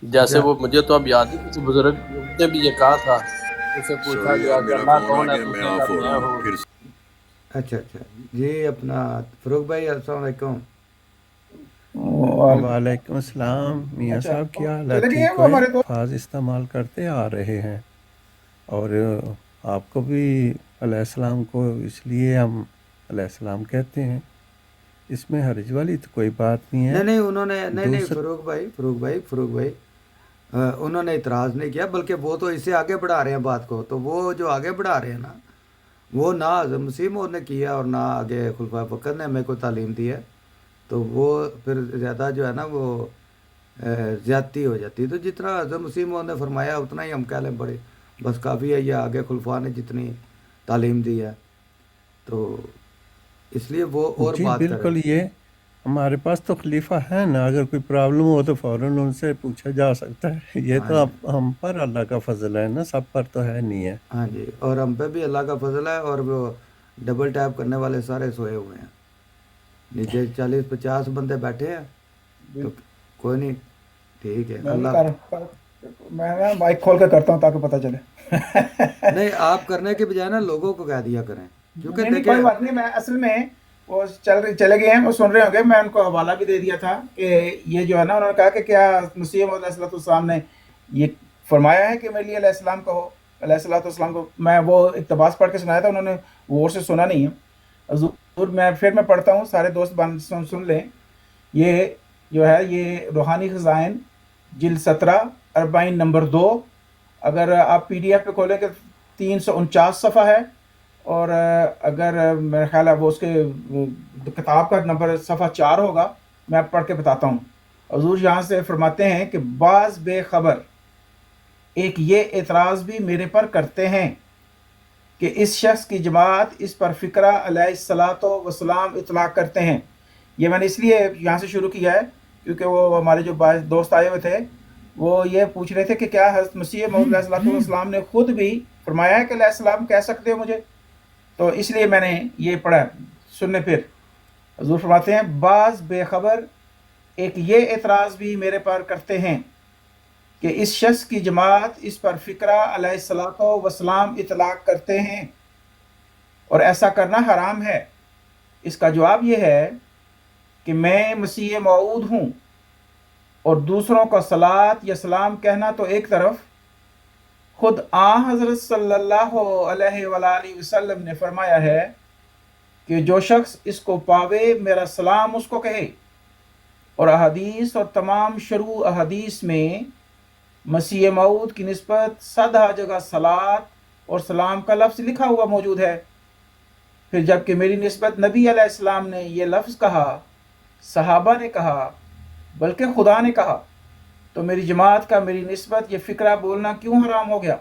جیسے وہ مجھے تو اب یاد ہے کسی بزرگ نے بھی یہ کہا تھا، اسے پوچھا سوری گیا یار، کہ میرا اللہ فون آ کون ہے، گیا، میں پوچھے آف گا ہو رہا میں ہوں ہوں. پھر. اچھا جی، اپنا فروغ بھائی السلام علیکم. وعلیکم السلام. میاں اچھا صاحب کیا حال ہے؟ چلے گئے ہیں ٹھیک وہ ہوئے؟ ہمارے دوست. الفاظ استعمال کرتے آ رہے ہیں، اور آپ کو بھی علیہ السلام کو اس لیے ہم علیہ السلام کہتے ہیں، اس میں حرج والی تو کوئی بات نہیں ہے. نہیں انہوں نے نہیں دوسرا فروغ بھائی انہوں نے اعتراض نہیں کیا، بلکہ وہ تو اس سے آگے بڑھا رہے ہیں بات کو. تو وہ جو آگے بڑھا رہے ہیں نا، وہ نہ حضرت مسیح موعود نے کیا اور نہ آگے خلفائے فقر نے ہمیں کوئی تعلیم دی ہے، تو وہ پھر زیادہ جو ہے نا وہ زیادتی ہو جاتی. تو جتنا حضرت مسیح موعود نے فرمایا اتنا ہی ہم کہہ لیں بڑے بس کافی ہے. یہ آگے خلفاء نے جتنی تعلیم دی ہے تو اس لیے وہ اور جی بات کریں. بالکل، یہ ہمارے پاس تو خلیفہ ہے نا، اگر کوئی پرابلم ہو تو فوراً ان سے پوچھا جا سکتا ہے. یہ تو اب ہم پر اللہ کا فضل ہے نا، سب پر تو ہے نہیں ہے. ہاں جی، اور ہم پہ بھی اللہ کا فضل ہے، اور وہ ڈبل ٹیپ کرنے والے سارے سوئے ہوئے ہیں نیچے. 40-50 بندے بیٹھے ہیں تو کوئی نہیں، ٹھیک ہے. اللہ میں نا مائک کھول کے کرتا ہوں تاکہ پتہ چلے. نہیں، آپ کرنے کے بجائے نا لوگوں کو کہہ دیا کریں، کیونکہ نہیں دیکھیں کوئی بات نہیں. میں اصل میں وہ چلے گئے ہیں، وہ سن رہے ہوں گے. میں ان کو حوالہ بھی دے دیا تھا کہ یہ جو ہے نا، انہوں نے کہا کہ کیا مسیح موعود علیہ الصلوۃ والسلام نے یہ فرمایا ہے کہ میرے لیے علیہ السلام کہو، علیہ الصلوۃ والسلام کو. میں وہ اقتباس پڑھ کے سنایا تھا، انہوں نے غور سے سنا نہیں ہے. حضور میں پڑھتا ہوں، سارے دوست سن لیں. یہ جو ہے یہ روحانی خزائن جلد 17 40 نمبر 2. اگر آپ PDF پہ کھولیں کہ 349 صفحہ ہے، اور اگر میرا خیال ہے وہ اس کے کتاب کا نمبر صفحہ 4 ہوگا. میں آپ پڑھ کے بتاتا ہوں. حضور یہاں سے فرماتے ہیں کہ بعض بے خبر ایک یہ اعتراض بھی میرے پر کرتے ہیں کہ اس شخص کی جماعت اس پر فکرہ علیہ الصلوۃ والسلام اطلاق کرتے ہیں. یہ میں نے اس لیے یہاں سے شروع کیا ہے کیونکہ وہ ہمارے جو دوست آئے ہوئے تھے وہ یہ پوچھ رہے تھے کہ کیا حضرت مسیح موعود علیہ الصلوۃ والسلام نے خود بھی فرمایا ہے کہ علیہ السلام کہہ سکتے ہو مجھے. تو اس لیے میں نے یہ پڑھا. سننے پھر حضور فرماتے ہیں بعض بے خبر ایک یہ اعتراض بھی میرے پر کرتے ہیں کہ اس شخص کی جماعت اس پر فکرہ علیہ الصلوۃ والسلام اطلاق کرتے ہیں اور ایسا کرنا حرام ہے. اس کا جواب یہ ہے کہ میں مسیح موعود ہوں اور دوسروں کا صلات یا سلام کہنا تو ایک طرف، خود حضرت صلی اللہ علیہ وآلہ وسلم نے فرمایا ہے کہ جو شخص اس کو پاوے میرا سلام اس کو کہے. اور احادیث اور تمام شروع احادیث میں مسیح موعود کی نسبت 100 جگہ صلات اور سلام کا لفظ لکھا ہوا موجود ہے. پھر جب کہ میری نسبت نبی علیہ السلام نے یہ لفظ کہا، صحابہ نے کہا، بلکہ خدا نے کہا، تو میری جماعت کا میری نسبت یہ فقرہ بولنا کیوں حرام ہو گیا؟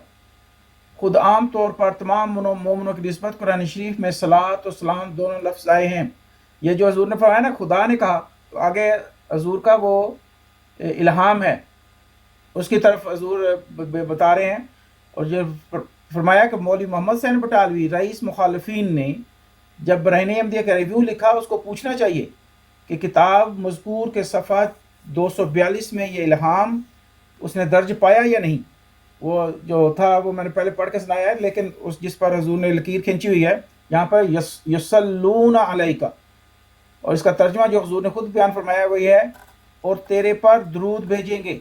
خود عام طور پر تمام مومنوں کی نسبت قرآن شریف میں صلات اور سلام دونوں لفظ آئے ہیں. یہ جو حضور نے فرمایا نا خدا نے کہا، تو آگے حضور کا وہ الہام ہے، اس کی طرف حضور بتا رہے ہیں. اور یہ فرمایا کہ مولوی محمد حسین بٹالوی رئیس مخالفین نے جب برہنِ احمدیہ کا ریویو لکھا، اس کو پوچھنا چاہیے کہ کتاب مذکور کے صفحہ 242 میں یہ الہام اس نے درج پایا یا نہیں. وہ جو تھا وہ میں نے پہلے پڑھ کے سنایا ہے، لیکن اس جس پر حضور نے لکیر کھینچی ہوئی ہے یہاں پر یصلون علیکا، اور اس کا ترجمہ جو حضور نے خود بیان فرمایا وہ یہ ہے، اور تیرے پر درود بھیجیں گے.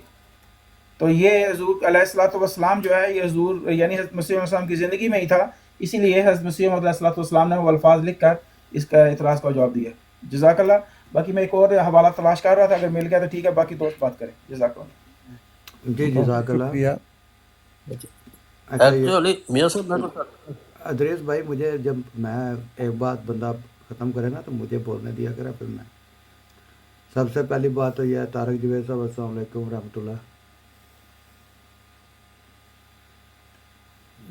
تو یہ حضور علیہ الصلوۃ والسلام جو ہے یہ حضور یعنی حضرت مسیح علیہ السلام کی زندگی میں ہی تھا، اسی لیے حضرت مسیح علیہ الصلوۃ والسلام نے وہ الفاظ لکھ کر اس کا اعتراض کا جواب دیا. جزاک اللہ. باقی میں ایک اور حوالہ تلاش کر رہا تھا، اگر مل گیا تو ٹھیک ہے، باقی دوست بات کریں. جزاک اللہ. جی جزاک اللہ. شکریہ. ایکچولی میاں صاحب میں ادریس بھائی، مجھے جب میں ایک بات بندہ ختم کرے نا تو مجھے بولنے دیا کرے. پھر میں سب سے پہلی بات تو یہ ہے، طارق جوید صاحب السلام علیکم ورحمۃ اللہ.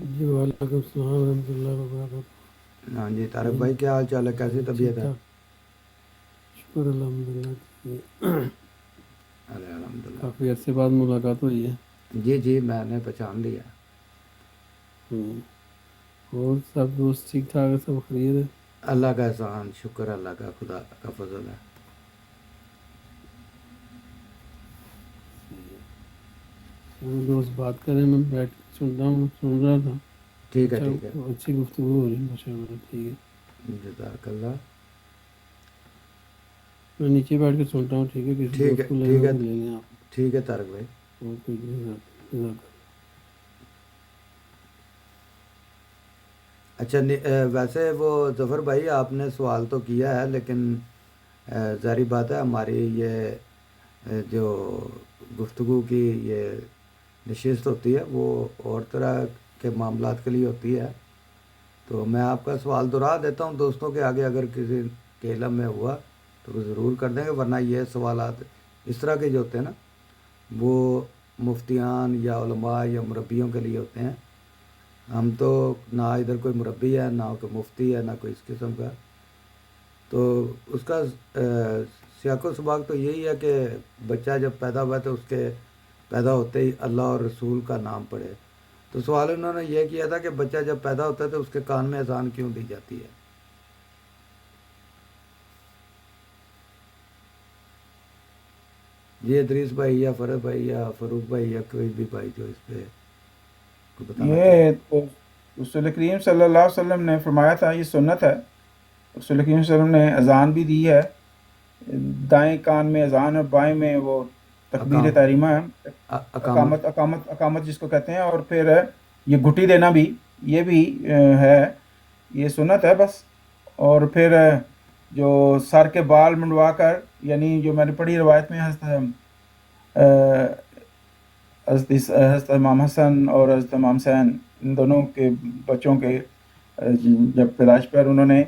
جی وعلیکم السلام ورحمۃ اللہ وبرکاتہ. ہاں جی طارق بھائی، کیا حال چال ہے؟ کیسی طبیعت ہے؟ شکر الحمدللہ. الحمد کافی عرصے بعد ملاقات ہوئی ہے. جی جی میں نے پہچان لیا. اور سب دوست ٹھیک ٹھاک ہے؟ سب خیریت ہے؟ اللہ کا احسان، شکر اللہ کا، خدا کا فضل ہے. دوست بات کریں، میں بیٹھ کے سن رہا تھا. ٹھیک ہے ٹھیک ہے، اچھی گفتگو ہو رہی ہے ماشاء اللہ. ٹھیک ہے، جزاک اللہ. میں نیچے بیٹھ کے سنتا ہوں. ٹھیک ہے، کسی ٹھیک ہے دوست کو لے ٹھیک ہے لیں آپ. ٹھیک ہے طارق بھائی. اور کوئی جزاک اللہ. اچھا ویسے وہ ظفر بھائی آپ نے سوال تو کیا ہے، لیکن ظاہری بات ہے ہماری یہ جو گفتگو کی یہ نشست ہوتی ہے وہ اور طرح کے معاملات کے لیے ہوتی ہے. تو میں آپ کا سوال دہرا دیتا ہوں دوستوں کے آگے، اگر کسی کے علم میں ہوا تو وہ ضرور کر دیں گے، ورنہ یہ سوالات اس طرح کے جو ہوتے ہیں نا وہ مفتیان یا علماء یا مربیوں کے لیے ہوتے ہیں. ہم تو نہ ادھر کوئی مربی ہے، نہ کوئی مفتی ہے، نہ کوئی اس قسم کا. تو اس کا سیاق و سباق تو یہی ہے کہ بچہ جب پیدا ہوا تو اس کے پیدا ہوتے ہی اللہ اور رسول کا نام پڑھے. تو سوال انہوں نے یہ کیا تھا کہ بچہ جب پیدا ہوتا ہے تو اس کے کان میں اذان کیوں دی جاتی ہے؟ یہ ادریس بھائی یا فرد بھائی یا فروخ بھائی یا کوئی بھی بھائی جو اس پہ یہ تو رسول کریم صلی اللہ علیہ وسلم نے فرمایا تھا، یہ سنت ہے. رسول کریم صلی اللہ علیہ وسلم نے اذان بھی دی ہے، دائیں کان میں اذان اور بائیں میں وہ تکبیر تحریمہ ہے، اقامت جس کو کہتے ہیں. اور پھر یہ گھٹی دینا بھی، یہ بھی ہے، یہ سنت ہے بس. اور پھر جو سر کے بال منڈوا کر، یعنی جو میں نے پڑھی روایت میں حضرت امام حسن اور حضرت امام حسین ان دونوں کے بچوں کے جب پیدائش پر انہوں نے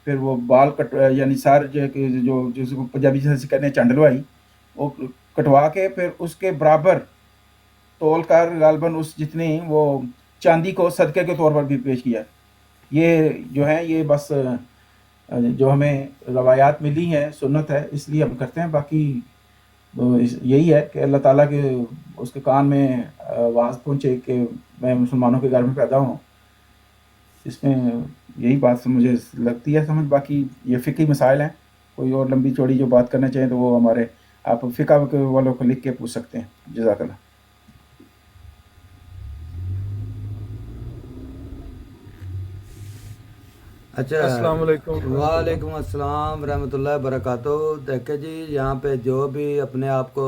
پھر وہ بال یعنی سر جو جس کو پنجابی سے کہتے ہیں چنڈلوائی، وہ کٹوا کے پھر اس کے برابر تول کر غالباً اس جتنی وہ چاندی کو صدقے کے طور پر بھی پیش کیا. یہ جو ہے یہ بس جو ہمیں روایات ملی ہیں سنت ہے، اس لیے ہم کرتے ہیں. باقی یہی ہے کہ اللہ تعالیٰ کے اس کے کان میں آواز پہنچے کہ میں مسلمانوں کے گھر میں پیدا ہوں. اس میں یہی بات مجھے لگتی ہے سمجھ. باقی یہ فقہی مسائل ہیں، کوئی اور لمبی چوڑی جو بات کرنا چاہیں تو وہ ہمارے آپ فقہ والوں کو لکھ کے پوچھ سکتے ہیں. جزاک اللہ. اچھا السلام علیکم. وعلیکم السلام ورحمۃ اللہ وبرکاتہ. دیکھیں جی، یہاں پہ جو بھی اپنے آپ کو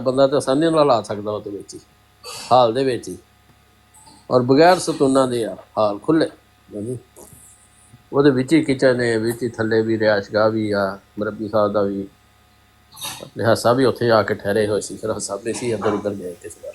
ਬੰਦਾ ਤੇ ਆਸਾਨੀ ਨਾਲ ਲਾ ਸਕਦਾ ਉਹਦੇ ਵਿੱਚ ਹੀ, ਹਾਲ ਦੇ ਵਿੱਚ ਹੀ, ਔਰ ਬਗੈਰ ਸਤੂਨਾਂ ਦੇ ਆ ਹਾਲ ਖੁੱਲੇ ਉਹਦੇ ਵਿੱਚ ਹੀ ਕਿਚਨ ਹੈ, ਵਿੱਚ ਹੀ ਥੱਲੇ ਵੀ ਰਿਹਾਇਸ਼ਗਾਹ ਵੀ ਆ, ਮਰਬੀ ਸਾਹਿਬ ਦਾ ਵੀ ਆਪਣੇ ਹਾਸਾ ਵੀ ਉੱਥੇ ਆ ਕੇ ਠਹਿਰੇ ਹੋਏ ਸੀ। ਫਿਰ ਹਾਸਾ ਵੀ ਸੀ ਇੱਧਰ ਉੱਧਰ ਗਏ ਕਿਸੇ ਵਾਰ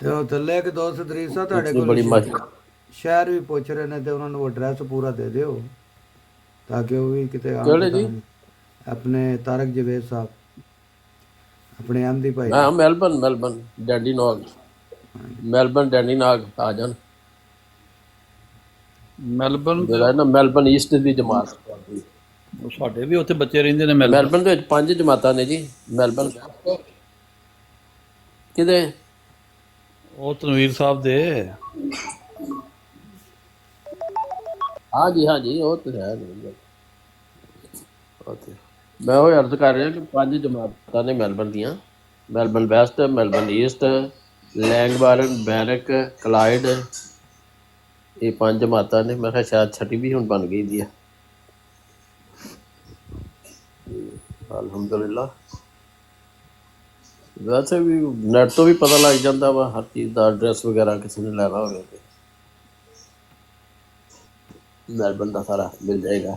ਤੇ ਉਹ ਥੱਲੇ ਇੱਕ ਦੋਸਤ ਦਰੀਸ ਸਾਹਿਬ ਤੁਹਾਡੇ ਇਤਨੀ ਕੋਲ ਬੜੀ ਮਸਜਿਦ ਸ਼ਹਿਰ ਵੀ ਪੁੱਛ ਰਹੇ ਨੇ, ਤੇ ਉਹਨਾਂ ਨੂੰ ਐਡਰੈਸ ਪੂਰਾ ਦੇ ਦਿਓ ਤਾਂ ਕਿ ਉਹ ਵੀ ਕਿਤੇ ਆਉਣ ਕਿਹੜੇ ਜੀ? ਆਪਣੇ ਤਾਰਕ ਜਵੇਦ ਸਾਹਿਬ, ਆਪਣੇ ਅਹਿਮਦੀ ਭਾਈ। ਹਾਂ ਮੈਲਬਨ ਡੈਂਡੀ ਨਾਗ, ਮੈਲਬਨ ਡੈਂਡੀ ਨਾਗ ਆ ਜਾਣ। ਮੈਲਬਨ ਜਿਹੜਾ ਨਾ ਮੈਲਬਨ ਈਸਟ ਦੀ ਜਮਾਤ, ਸਾਡੇ ਵੀ ਉੱਥੇ ਬੱਚੇ ਰਹਿੰਦੇ ਨੇ ਮੈਲਬਨ ਦੇ ਵਿੱਚ 5 ਜਮਾਤਾਂ ਨੇ ਜੀ। ਮੈਲਬਨ ਕਿਤੇ ਉਹ ਤਨਵੀਰ ਸਾਹਿਬ ਦੇ ਹਾਂਜੀ ਉਹ ਤਾਂ ਹੈ। ਮੈਂ ਉਹ ਅਰਜ਼ ਕਰ ਰਿਹਾ ਕਿ 5 ਜਮਾਤਾਂ ਨੇ ਮੈਲਬਨ ਦੀਆਂ, ਮੈਲਬਨ ਵੈਸਟ, ਮੈਲਬਨ ਈਸਟ, ਲੈਂਗਬਾਰਨ, ਬੈਰਕ, ਕਲਾਈਡ, ਇਹ 5 ਜਮਾਤਾਂ ਨੇ। ਮੈਂ ਕਿਹਾ ਸ਼ਾਇਦ 6 ਵੀ ਹੁਣ ਬਣ ਗਈ ਦੀ ਆ। ਅਲਹਮਦੁਲਿਲਾ। ਵੈਸੇ ਵੀ ਨੈਟ ਤੋਂ ਵੀ ਪਤਾ ਲੱਗ ਜਾਂਦਾ ਵਾ ਹਰ ਚੀਜ਼ ਦਾ, ਐਡਰੈਸ ਵਗੈਰਾ ਕਿਸੇ ਨੇ ਲੈਣਾ ਹੋਵੇ ਤੇ ਮੈਲਬਨ ਦਾ ਸਾਰਾ ਮਿਲ ਜਾਏਗਾ।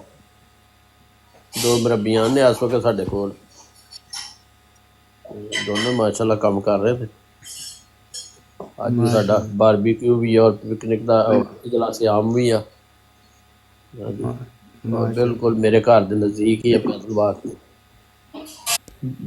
2 ਮਰਬੀਆਂ ਨੇ ਇਸ ਵਕਤ ਸਾਡੇ ਕੋਲ, ਦੋਨੋਂ ਮਾਸ਼ਾਅੱਲਾ ਕੰਮ ਕਰ ਰਹੇ ਨੇ। ਅੱਜ ਵੀ ਸਾਡਾ ਬਾਰਬੀਕਿਊ ਵੀ ਔਰ ਪਿਕਨਿਕ ਦਾ ਇਜਲਾਸ ਆਮ ਵੀ ਆ। ਬਿਲਕੁਲ ਮੇਰੇ ਘਰ ਦੇ ਨਜ਼ਦੀਕ ਹੀ ਹੈ ਪੈਦਲ ਵਾਕ।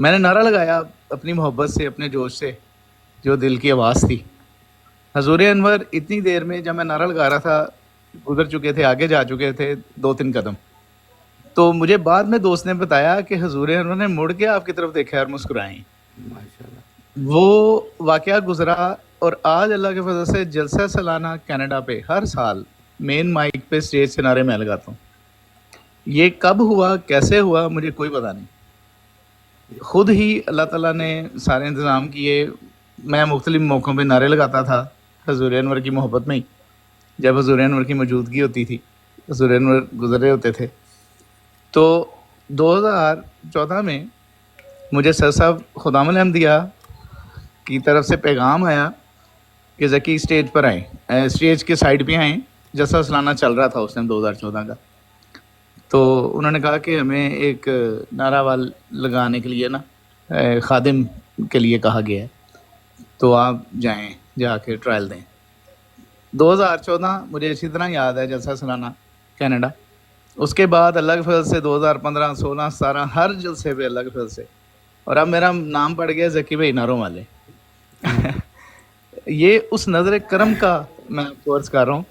میں نے نعرہ لگایا اپنی محبت سے, اپنے جوش سے, جو دل کی آواز تھی. حضور انور اتنی دیر میں جب میں نعرہ لگا رہا تھا گزر چکے تھے, آگے جا چکے تھے 2-3 قدم. تو مجھے بعد میں دوست نے بتایا کہ حضور انور نے مڑ کے آپ کی طرف دیکھا اور مسکرائیں. وہ واقعہ گزرا, اور آج اللہ کے فضل سے جلسہ سالانہ کینیڈا پہ ہر سال مین مائک پہ اسٹیج سے نعرے میں لگاتا ہوں. یہ کب ہوا, کیسے ہوا, مجھے کوئی پتہ نہیں. خود ہی اللہ تعالیٰ نے سارے انتظام کیے. میں مختلف موقعوں پہ نعرے لگاتا تھا حضور انور کی محبت میں ہی. جب حضور انور کی موجودگی ہوتی تھی, حضور انور گزرے ہوتے تھے. تو 2014 میں مجھے سر صاحب خدام الحمدیہ کی طرف سے پیغام آیا کہ ذکی اسٹیج پر آئیں, اسٹیج کے سائڈ پہ آئیں. جلسہ سالانہ چل رہا تھا اس ٹائم 2014 کا. تو انہوں نے کہا کہ ہمیں ایک نعرہ وال لگانے کے لیے نا خادم کے لیے کہا گیا ہے, تو آپ جائیں, جا کے ٹرائل دیں. 2014 مجھے اسی طرح یاد ہے جلسہ سالانہ کینیڈا. اس کے بعد اللہ کے فضل سے 2015, 16, 17 ہر جلسے پہ اللہ کے فضل سے. اور اب میرا نام پڑ گیا ذکی بھائی نعروں والے. یہ اس نظر کرم کا میں کورس کر رہا ہوں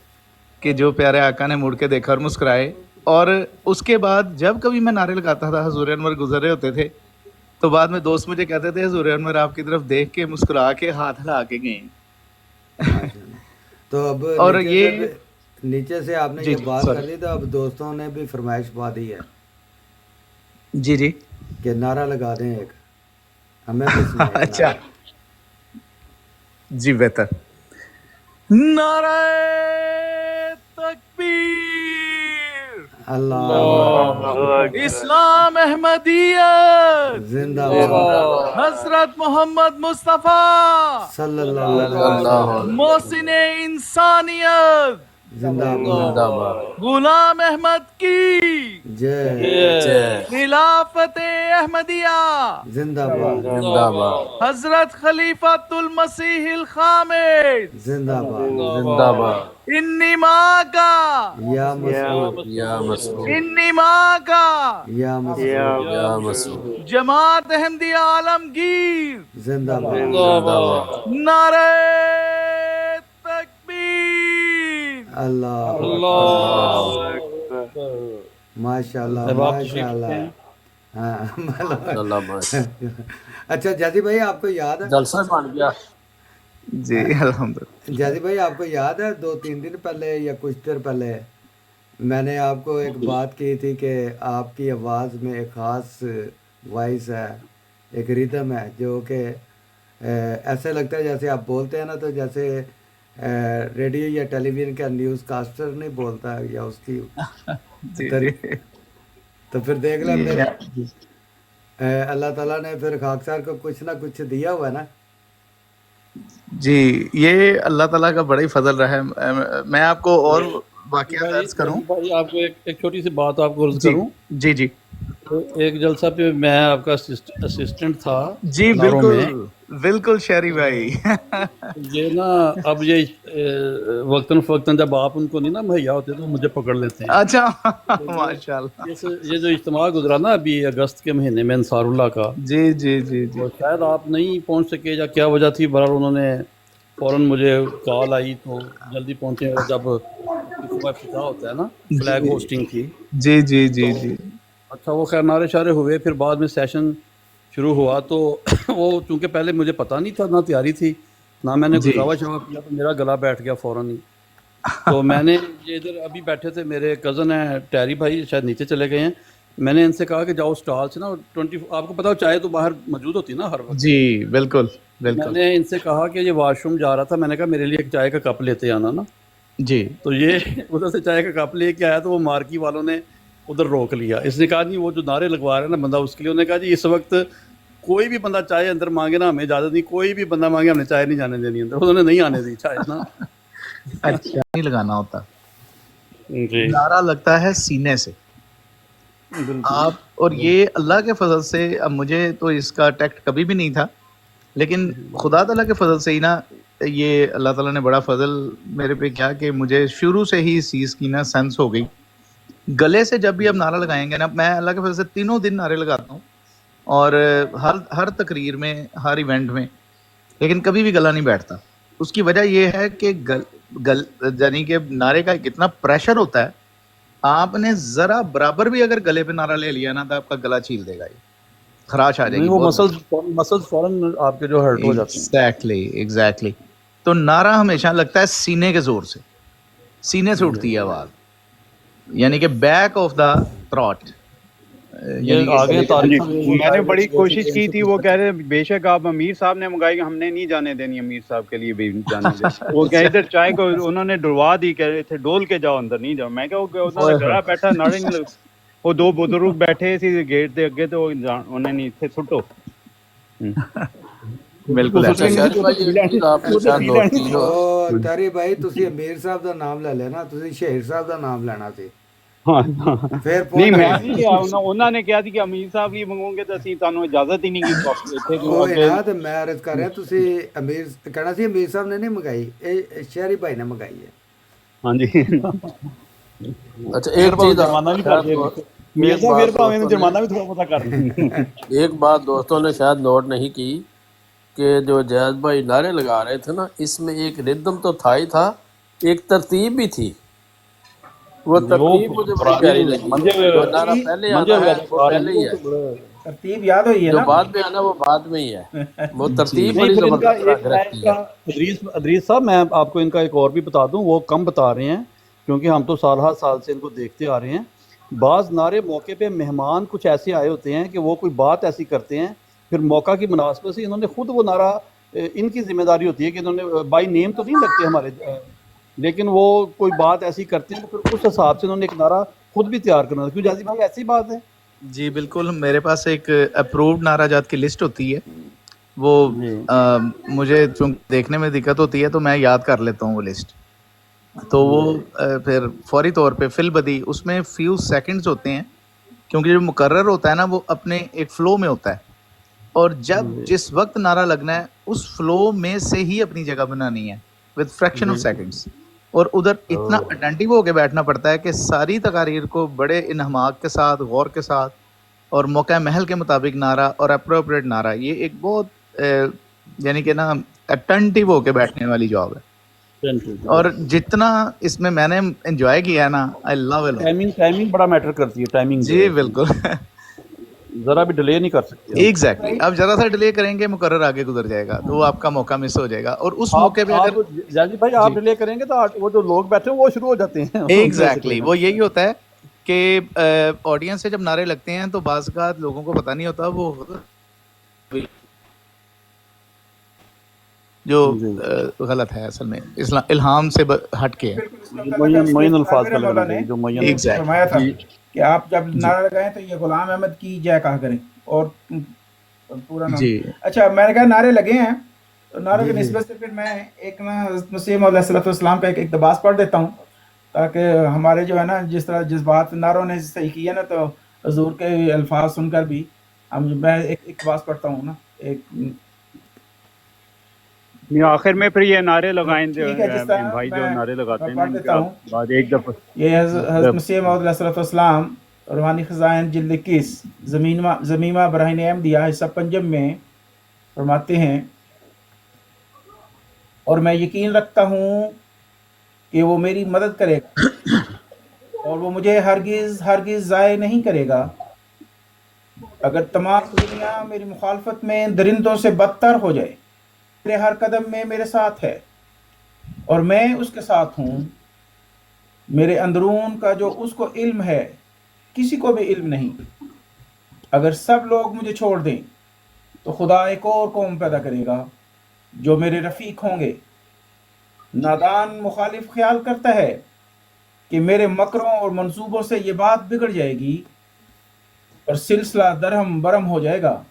کہ جو پیارے آقا نے مڑ کے دیکھا اور مسکرائے. اور اس کے بعد جب کبھی میں نعرے لگاتا تھا حضور انور گزر رہے ہوتے تھے, تو بعد میں دوست مجھے کہتے تھے حضور انور آپ کی طرف دیکھ کے مسکرا کے ہاتھ ہلا کے گئے. تو اب اور یہ نیچے سے آپ نے یہ بات کر لی, تو اب دوستوں نے بھی فرمائش پا دی ہے جی جی کہ نعرہ لگا دیں ایک, ہمیں بھی سنائیں. اچھا جی بہتر. نعرہ تکبیر, اللہ اسلام احمدیت زندہ باد, حضرت محمد مصطفیٰ صلی اللہ علیہ وسلم محسن انسانیت زندہ باد, غلام احمد کی جے, خلافت احمدیہ زندہ باد, حضرت خلیفۃ المسیح الخامس زندہ باد, انی ماں کا یا مسعود, انی ماں کا یا مسعود, جماعت احمدیہ عالمگیر زندہ باد, نعرہ تکبیر. اللہ ماشاء اللہ ماشاء اللہ. اچھا جیسی بھائی آپ کو یاد ہے, جلسہ بن گیا. جی الحمدللہ. جیسی بھائی آپ کو یاد ہے 2-3 دن پہلے یا کچھ دیر پہلے میں نے آپ کو ایک بات کی تھی کہ آپ کی آواز میں ایک خاص وائس ہے, ایک ریدم ہے, جو کہ ایسے لگتا ہے جیسے آپ بولتے ہیں نا, تو جیسے ریڈیو یا ٹیلی ویژن کا نیوز کاسٹر نہیں بولتا ہے, یا اس کی تو پھر دیکھ لیں اللہ تعالیٰ نے پھر خاکسار کو کچھ نہ کچھ دیا ہوا ہے نا. جی یہ اللہ تعالیٰ کا بڑا ہی فضل رہا ہے. میں آپ کو اور واقعہ عرض کروں بھائی, آپ کو ایک چھوٹی سی بات آپ کو عرض کروں. جی جی ایک جلسہ پہ میں آپ کا اسسٹنٹ تھا جی, بالکل بالکل شہری بھائی. یہ نا اب یہ وقتاً فوقتاً جب آپ ان کو نہیں نا مہیا ہوتے تو مجھے پکڑ لیتے ہیں. اچھا ماشاء اللہ. یہ جو اجتماع گزرا نا ابھی اگست کے مہینے میں انصار اللہ کا, جی جی جی جی, شاید آپ نہیں پہنچ سکے یا کیا وجہ تھی, بہرحال انہوں نے فوراً مجھے کال آئی تو جلدی پہنچے. جب افتتاح ہوتا ہے نا فلیگ ہوسٹنگ کی. جی جی جی جی. اچھا وہ خیر نعرے شعرے ہوئے, پھر بعد میں سیشن شروع ہوا. تو وہ چونکہ پہلے مجھے پتہ نہیں تھا, نہ تیاری تھی, نہ میں نے گزاوا شوا کیا, تو میرا گلا بیٹھ گیا فوراً ہی. تو میں نے یہ ادھر ابھی بیٹھے تھے میرے کزن ہیں ٹیری بھائی, شاید نیچے چلے گئے ہیں. میں نے ان سے کہا کہ جاؤ اسٹال سے نا 20, آپ کو پتا ہو چائے تو باہر موجود ہوتی ہے نا ہر وقت. جی بالکل میں بالکل. نے ان سے کہا کہ یہ واش روم جا رہا تھا, میں نے کہا میرے لیے ایک چائے کا کپ لیتے آنا نا. جی تو یہ ادھر سے چائے کا کپ لے کے آیا, تو وہ مارکی والوں نے ادھر روک لیا. اس نے کہا نہیں وہ جو نعرے لگوا رہا ہے نا بندہ, اس کے لیے انہوں نے کہا جی اس وقت کوئی بھی بندہ چائے اندر مانگے نا ہمیں اجازت نہیں, کوئی بھی بندہ مانگے ہم نے چائے نہیں جانے دینی اندر. انہوں نے نہیں آنے دی چائے نا. اچھا نہیں لگانا ہوتا, جی نعرہ لگتا ہے سینے سے آپ. اور یہ اللہ کے فضل سے, اب مجھے تو اس کا ٹیکٹ کبھی بھی نہیں تھا, لیکن خدا تعالیٰ کے فضل سے ہی نا, یہ اللہ تعالیٰ نے بڑا فضل میرے پہ کیا کہ مجھے شروع سے ہی اس چیز کی نا سینس ہو گئی. گلے سے جب بھی اب نعرہ لگائیں گے نا, میں اللہ کے فضل سے 3 دن نعرے لگاتا ہوں, اور ہر تقریر میں، ہر ایونٹ میں، لیکن کبھی بھی گلا نہیں بیٹھتا. اس کی وجہ یہ ہے کہ یعنی کہ نعرے کا کتنا پریشر ہوتا ہے. آپ نے ذرا برابر بھی اگر گلے پہ نعرہ لے لیا نا تو آپ کا گلا چھیل دے گا، یہ خراش آ جائے گی. وہ مسلز فوراً آپ کے جو ہرٹ ہو جاتے ہیں. ایگزیکٹلی. تو نعرہ ہمیشہ لگتا ہے سینے کے زور سے، سینے سے اٹھتی ہے آواز، یعنی کہ بیک آف دا تھروٹ. یہ آگے تاریخ میں نے بڑی کوشش کی تھی، وہ کہہ رہے بے شک آپ امیر صاحب نے منگائی، ہم نے نہیں جانے دینی امیر صاحب کے لیے بھی جانے دیں. وہ کہ ادھر چائے کو انہوں نے ڈلوا دی، کہہ رہے تھے ڈول کے جاؤ اندر نہیں جاؤ. میں کہ انہوں نے گھر بیٹھا ناڑے نہیں، وہ دو بزرگ بیٹھے سی گیٹ دے اگے تو انہیں نہیں تھے سٹو. بالکل تاری بھائی تسی امیر صاحب دا نام لے لینا، تسی شہر صاحب دا نام لینا سی. نہیں میں نہیں لیا، انہوں نے کہا کہ امیر صاحب ہی منگو گے تو اسی تانوں اجازت ہی نہیں کی. میں عرض کر رہا تسی امیر کہنا سی امیر صاحب نے نہیں منگائی، شہری بھائی نے منگائی ہے. ہاں جی. اچھا ایک بات دوستوں نے شاید نوٹ نہیں کی کہ جو جہاز بھائی نعرے لگا رہے تھے نا، اس میں ایک ردم تو تھا ہی تھا، ایک ترتیب بھی تھی. وہ ترتیب مجھے بڑی پیاری لگی. جو نعرہ پہلے آنا ہے وہ پہلے ہی ہے، ترتیب یاد ہوئی ہے جو نا، بعد میں آنا وہ بعد میں ہی ہے. وہ ترتیب بڑی زبردست رکھتی ہے. ادریس صاحب میں آپ کو ان کا ایک اور بھی بتا دوں، وہ کم بتا رہے ہیں کیونکہ ہم تو سال ہر سال سے ان کو دیکھتے آ رہے ہیں. بعض نعرے موقع پہ مہمان کچھ ایسے آئے ہوتے ہیں کہ وہ کوئی بات ایسی کرتے ہیں، پھر موقع کی مناسبت سے انہوں نے خود وہ نعرہ، ان کی ذمہ داری ہوتی ہے کہ انہوں نے بائی نیم تو نہیں لگتے ہمارے، لیکن وہ کوئی بات ایسی کرتے ہیں تو پھر اس حساب سے انہوں نے ایک نعرہ خود بھی تیار کرنا. کیوں جازی بھائی ایسی بات ہے؟ جی بالکل. میرے پاس ایک اپرووڈ نعرہ جات کی لسٹ ہوتی ہے، وہ مجھے چونکہ دیکھنے میں دقت ہوتی ہے تو میں یاد کر لیتا ہوں وہ لسٹ. تو وہ پھر فوری طور پہ فل بدی اس میں فیو سیکنڈز ہوتے ہیں، کیونکہ جو مقرر ہوتا ہے نا وہ اپنے ایک فلو میں ہوتا ہے، اور جب جس وقت نعرہ لگنا ہے اس فلو میں سے ہی اپنی جگہ بنانی ہے ود فریکشن آف سیکنڈز. اور ادھر اتنا اٹینٹیو ہو کے بیٹھنا پڑتا ہے کہ ساری تقاریر کو بڑے انہماک کے ساتھ، غور کے ساتھ، اور موقع محل کے مطابق نعرہ اور اپروپریٹ نعرہ، یہ ایک بہت یعنی کہ نا اٹینٹیو ہو کے بیٹھنے والی جاب ہے. اور جتنا اس میں نے انجوائے کیا ہے نا، آئی لو اٹ. ٹائمنگ بڑا میٹر کرتی ہے، ٹائمنگ. جی بالکل. ذرا بھی ڈیلے نہیں کر سکتے. ایگزیکٹلی. آپ ذرا سا ڈیلے کریں گے مقرر آگے گزر جائے گا، تو آپ کا موقع مس ہو جائے گا. اور اس موقع پہ اگر جاجی بھائی آپ ڈیلے کریں گے تو وہ جو لوگ بیٹھے ہیں وہ شروع ہو جاتے ہیں. ایگزیکٹلی. وہ یہی ہوتا ہے کہ آڈینس سے جب نعرے لگتے ہیں تو بعض اوقات لوگوں کو پتہ نہیں ہوتا، وہ جو غلط ہے اصل میں الہام سے ہٹ کے معین الفاظ کا لگنا چاہیے جو معین فرمایا تھا کہ آپ جب نعرہ لگائیں تو یہ غلام احمد کی جے کہا کریں اور پورا نام. اچھا میں نے کہا نعرے لگے ہیں، تو نعرے کی نسبت سے پھر میں ایک نا حضرت مسیح علیہ الصلوۃ والسلام کا ایک اقتباس پڑھ دیتا ہوں، تاکہ ہمارے جو ہے نا جس طرح جذبات نعروں نے صحیح کیا نا، تو حضور کے الفاظ سن کر بھی میں ایک اقتباس پڑھتا ہوں نا. ایک آخر میں پھر یہ نعرے لگائیں بھائی جو نعرے لگاتے ہیں بعد ایک دفعہ. یہ حضرت مسیح موعود علیہ الصلوۃ والسلام روحانی خزائن جلد 21 زمیمہ براہین احمدیہ حصہ پنجم میں فرماتے ہیں، اور میں یقین رکھتا ہوں کہ وہ میری مدد کرے گا اور وہ مجھے ہرگز ضائع نہیں کرے گا. اگر تمام دنیا میری مخالفت میں درندوں سے بدتر ہو جائے، میرے ہر قدم میں میرے ساتھ ہے اور میں اس کے ساتھ ہوں. میرے اندرون کا جو اس کو علم ہے کسی کو بھی علم نہیں. اگر سب لوگ مجھے چھوڑ دیں تو خدا ایک اور قوم پیدا کرے گا جو میرے رفیق ہوں گے. نادان مخالف خیال کرتا ہے کہ میرے مکروں اور منصوبوں سے یہ بات بگڑ جائے گی اور سلسلہ درہم برہم ہو جائے گا،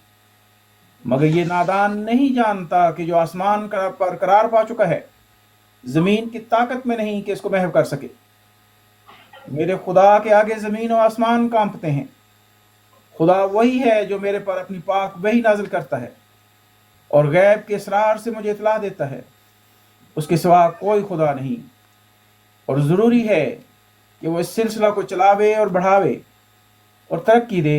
مگر یہ نادان نہیں جانتا کہ جو آسمان پر قرار پا چکا ہے زمین کی طاقت میں نہیں کہ اس کو محو کر سکے. میرے خدا کے آگے زمین و آسمان کانپتے ہیں. خدا وہی ہے جو میرے پر اپنی پاک وحی نازل کرتا ہے اور غیب کے اسرار سے مجھے اطلاع دیتا ہے. اس کے سوا کوئی خدا نہیں، اور ضروری ہے کہ وہ اس سلسلہ کو چلاوے اور بڑھاوے اور ترقی دے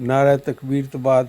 ਨਾਰਾ ਤਕਬੀਰ ਤੋਂ ਬਾਅਦ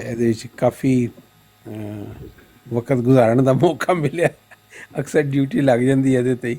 ਇਹਦੇ ਵਿੱਚ ਕਾਫੀ ਵਕਤ ਗੁਜ਼ਾਰਨ ਦਾ ਮੌਕਾ ਮਿਲਿਆ। ਅਕਸਰ ਡਿਊਟੀ ਲੱਗ ਜਾਂਦੀ ਹੈ ਇਹਦੇ ਤੇ ਹੀ,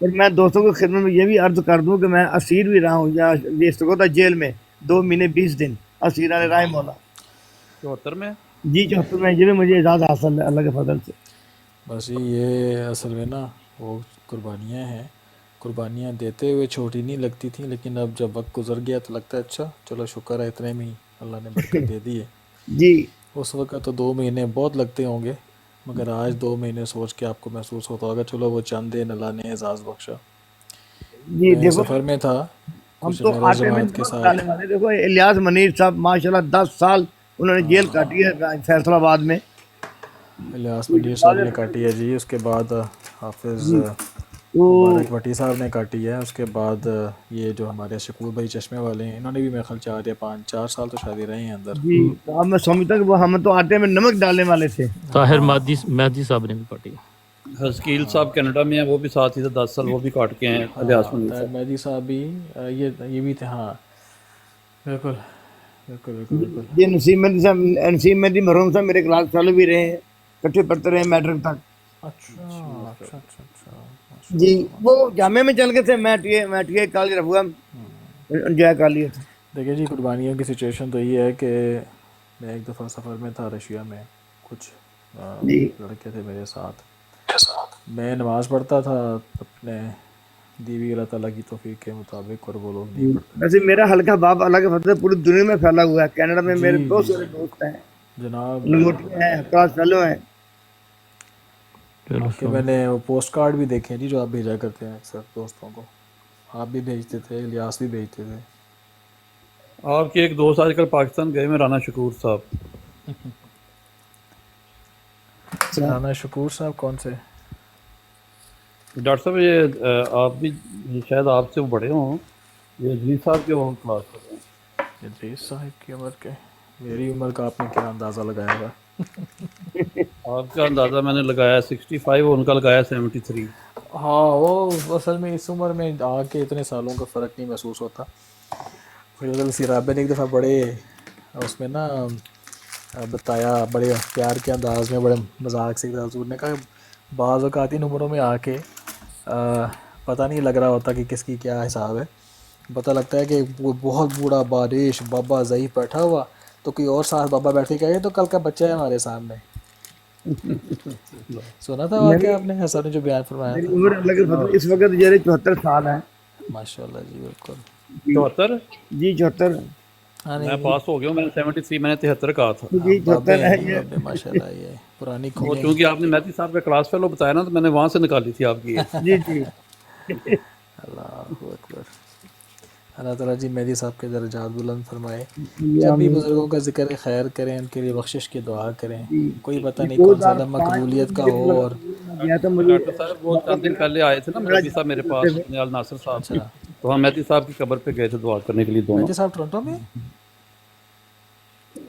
اور میں دوستوں کو خدمت میں یہ بھی عرض کر دوں کہ میں اسیر بھی رہا ہوں یا تھا جیل میں 2 مہینے 20 دن اسیران رائے مولا 74 میں جی 74 میں، یہ بھی مجھے اعزاز حاصل ہے اللہ کے فضل سے۔ بس یہ اصل میں نا وہ قربانیاں ہیں، قربانیاں دیتے ہوئے چھوٹی نہیں لگتی تھیں، لیکن اب جب وقت گزر گیا تو لگتا ہے اچھا چلو شکر ہے اتنے میں ہی اللہ نے برکت دے دی ہے۔ جی اس وقت تو 2 مہینے بہت لگتے ہوں گے، مگر آج 2 مہینے سوچ کے آپ کو محسوس ہوتا ہوگا چلو وہ چند دن اللہ نے اعزاز بخشا۔ جی میں دیکھو سفر میں تھا ہم کچھ تو میرا آٹے میں جماعت کے نمک ساتھ، ڈالنے والے، دیکھو الیاس منیر صاحب ماشاءاللہ 10 سال انہوں نے جیل کاٹی ہے فیصل آباد میں۔ الیاس منیر صاحب نے کاٹی ہے جی، اس کے بعد حافظ تو مبارک بھٹی صاحب نے کاٹی ہے، اس کے بعد یہ جو ہمارے شکور بھائی چشمے والے ہیں انہوں نے بھی میرے خیال 4 یا 4 سال تو شاید ہی رہے ہیں اندر۔ جی تو اب میں سمجھتا کہ وہ ہم تو آٹے میں نمک ڈالنے والے تھے۔ طاہر مہدی صاحب نے بھی کاٹی۔ حسکیل صاحب کینیڈا میں ہیں، وہ بھی ساتھ ہی تھے 10 سال، وہ بھی کاٹ کے ہیں الیاس منیر طاہر صاحب۔ مہدی صاحب بھی یہ بھی تھے، ہاں بالکل بالکل بالکل بالکل۔ یہ نسیم مہدی صاحب، نسیم مہدی مرحوم صاحب میرے کلاس فیلو بھی رہے ہیں، کٹھے پڑھتے رہے میٹرک تک۔ اچھا اچھا اچھا اچھا، جی وہ جامعہ میں چل گئے تھے، میں ٹی اے کالج رفوا انجوائے کر لیے تھے۔ دیکھیں جی قربانیوں کی سچویشن تو یہ ہے کہ میں ایک دفعہ سفر میں تھا رشیا میں، کچھ جی لڑکے تھے میرے ساتھ، میں نماز پڑھتا تھا اپنے دیوی اللہ تعالیٰ کی توفیق کے مطابق، اور وہ لوگ نہیں پڑھتے۔ ویسے میرا حلقہ باب اللہ کے فضل سے پوری دنیا میں پھیلا ہوا ہے، کینیڈا میں میرے جی بہت جی سارے جی دوست ہیں، جناب، لنگوٹے ہیں، کلاس فیلو ہیں۔ چلو کہ میں نے وہ پوسٹ کارڈ بھی دیکھے ہیں جی جو آپ بھیجا کرتے ہیں اکثر دوستوں کو، آپ بھی بھیجتے تھے، الیاس بھی بھیجتے تھے۔ آپ کے ایک دوست آج کل پاکستان گئے میں، رانا شکور صاحب۔ رانا شکور صاحب کون سے؟ ڈاکٹر صاحب یہ آپ بھی شاید آپ سے وہ بڑے ہوں، یہ اجلیس صاحب کے وہ کلاس کر رہے ہیں۔ ادریس صاحب کی عمر کے، میری عمر کا آپ نے کیا اندازہ لگایا گا؟ آپ کا اندازہ میں نے لگایا 65، ان کا لگایا 73۔ ہاں وہ اصل میں اس عمر میں آ کے اتنے سالوں کا فرق نہیں محسوس ہوتا۔ فیضل سیرابے نے ایک دفعہ بڑے اس میں نا بتایا، بڑے پیار کے انداز میں، بڑے مذاق سے، حضور نے کہا بعض اوقات ان عمروں میں آ کے پتہ نہیں لگ رہا ہوتا کہ کس کی کیا حساب ہے، پتہ لگتا ہے کہ وہ بہت بوڑھا بارش بابا ضعیف بیٹھا ہوا تو کوئی اور ساتھ بابا بیٹھ کے کہے تو کل کا بچہ ہے ہمارے سامنے۔ سنا تھا واقعہ آپ نے حسن نے جو بیان فرمایا میری تھا؟ عمر اللہ کے فضل اس وقت جو ہے 74 سال ہے۔ ماشاء اللہ جی، بالکل 74؟ جی 74 ہاں میں نہیں پاس ہو گیا ہوں، میں نے 73، میں نے 73 کہا تھا۔ جی بابے 74 ہیں ہے جی، یہ۔ بابے ماشاء اللہ، یہ پرانی وہ کھوجیں۔ چونکہ آپ نے مہدی صاحب کا کلاس فیلو بتایا نا، تو میں نے وہاں سے نکالی تھی آپ کی ایج۔ جی جی اللہ اکبر، اللہ تعالیٰ جی مہدی صاحب کے درجات بلند فرمائے۔ جب بھی بزرگوں کا ذکر خیر کریں، ان کے لیے بخشش کی دعا کریں، کوئی پتہ نہیں کون سا علم 2005 مقبولیت کا ہو۔ اور گیا تھا مجھے ڈاکٹر صاحب وہ چند دن پہلے آئے تھے نا مہدی صاحب میرے پاس، نیال ناصر صاحب، اچھا، تو ہم مہدی صاحب کی قبر پہ گئے تھے دعا کرنے کے لیے دونوں۔ مہدی صاحب ٹورنٹو میں؟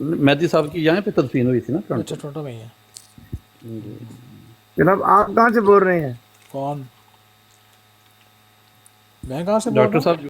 مہدی صاحب کی یہاں پہ تدفین ہوئی تھی نا ٹورنٹو اچھا ٹورنٹو میں ہی ہے۔ میں۔ جناب آپ کہاں سے بول رہے ہیں؟ کون؟ میں کہاں سے بول رہا ڈاکٹر ہوں؟ صاحب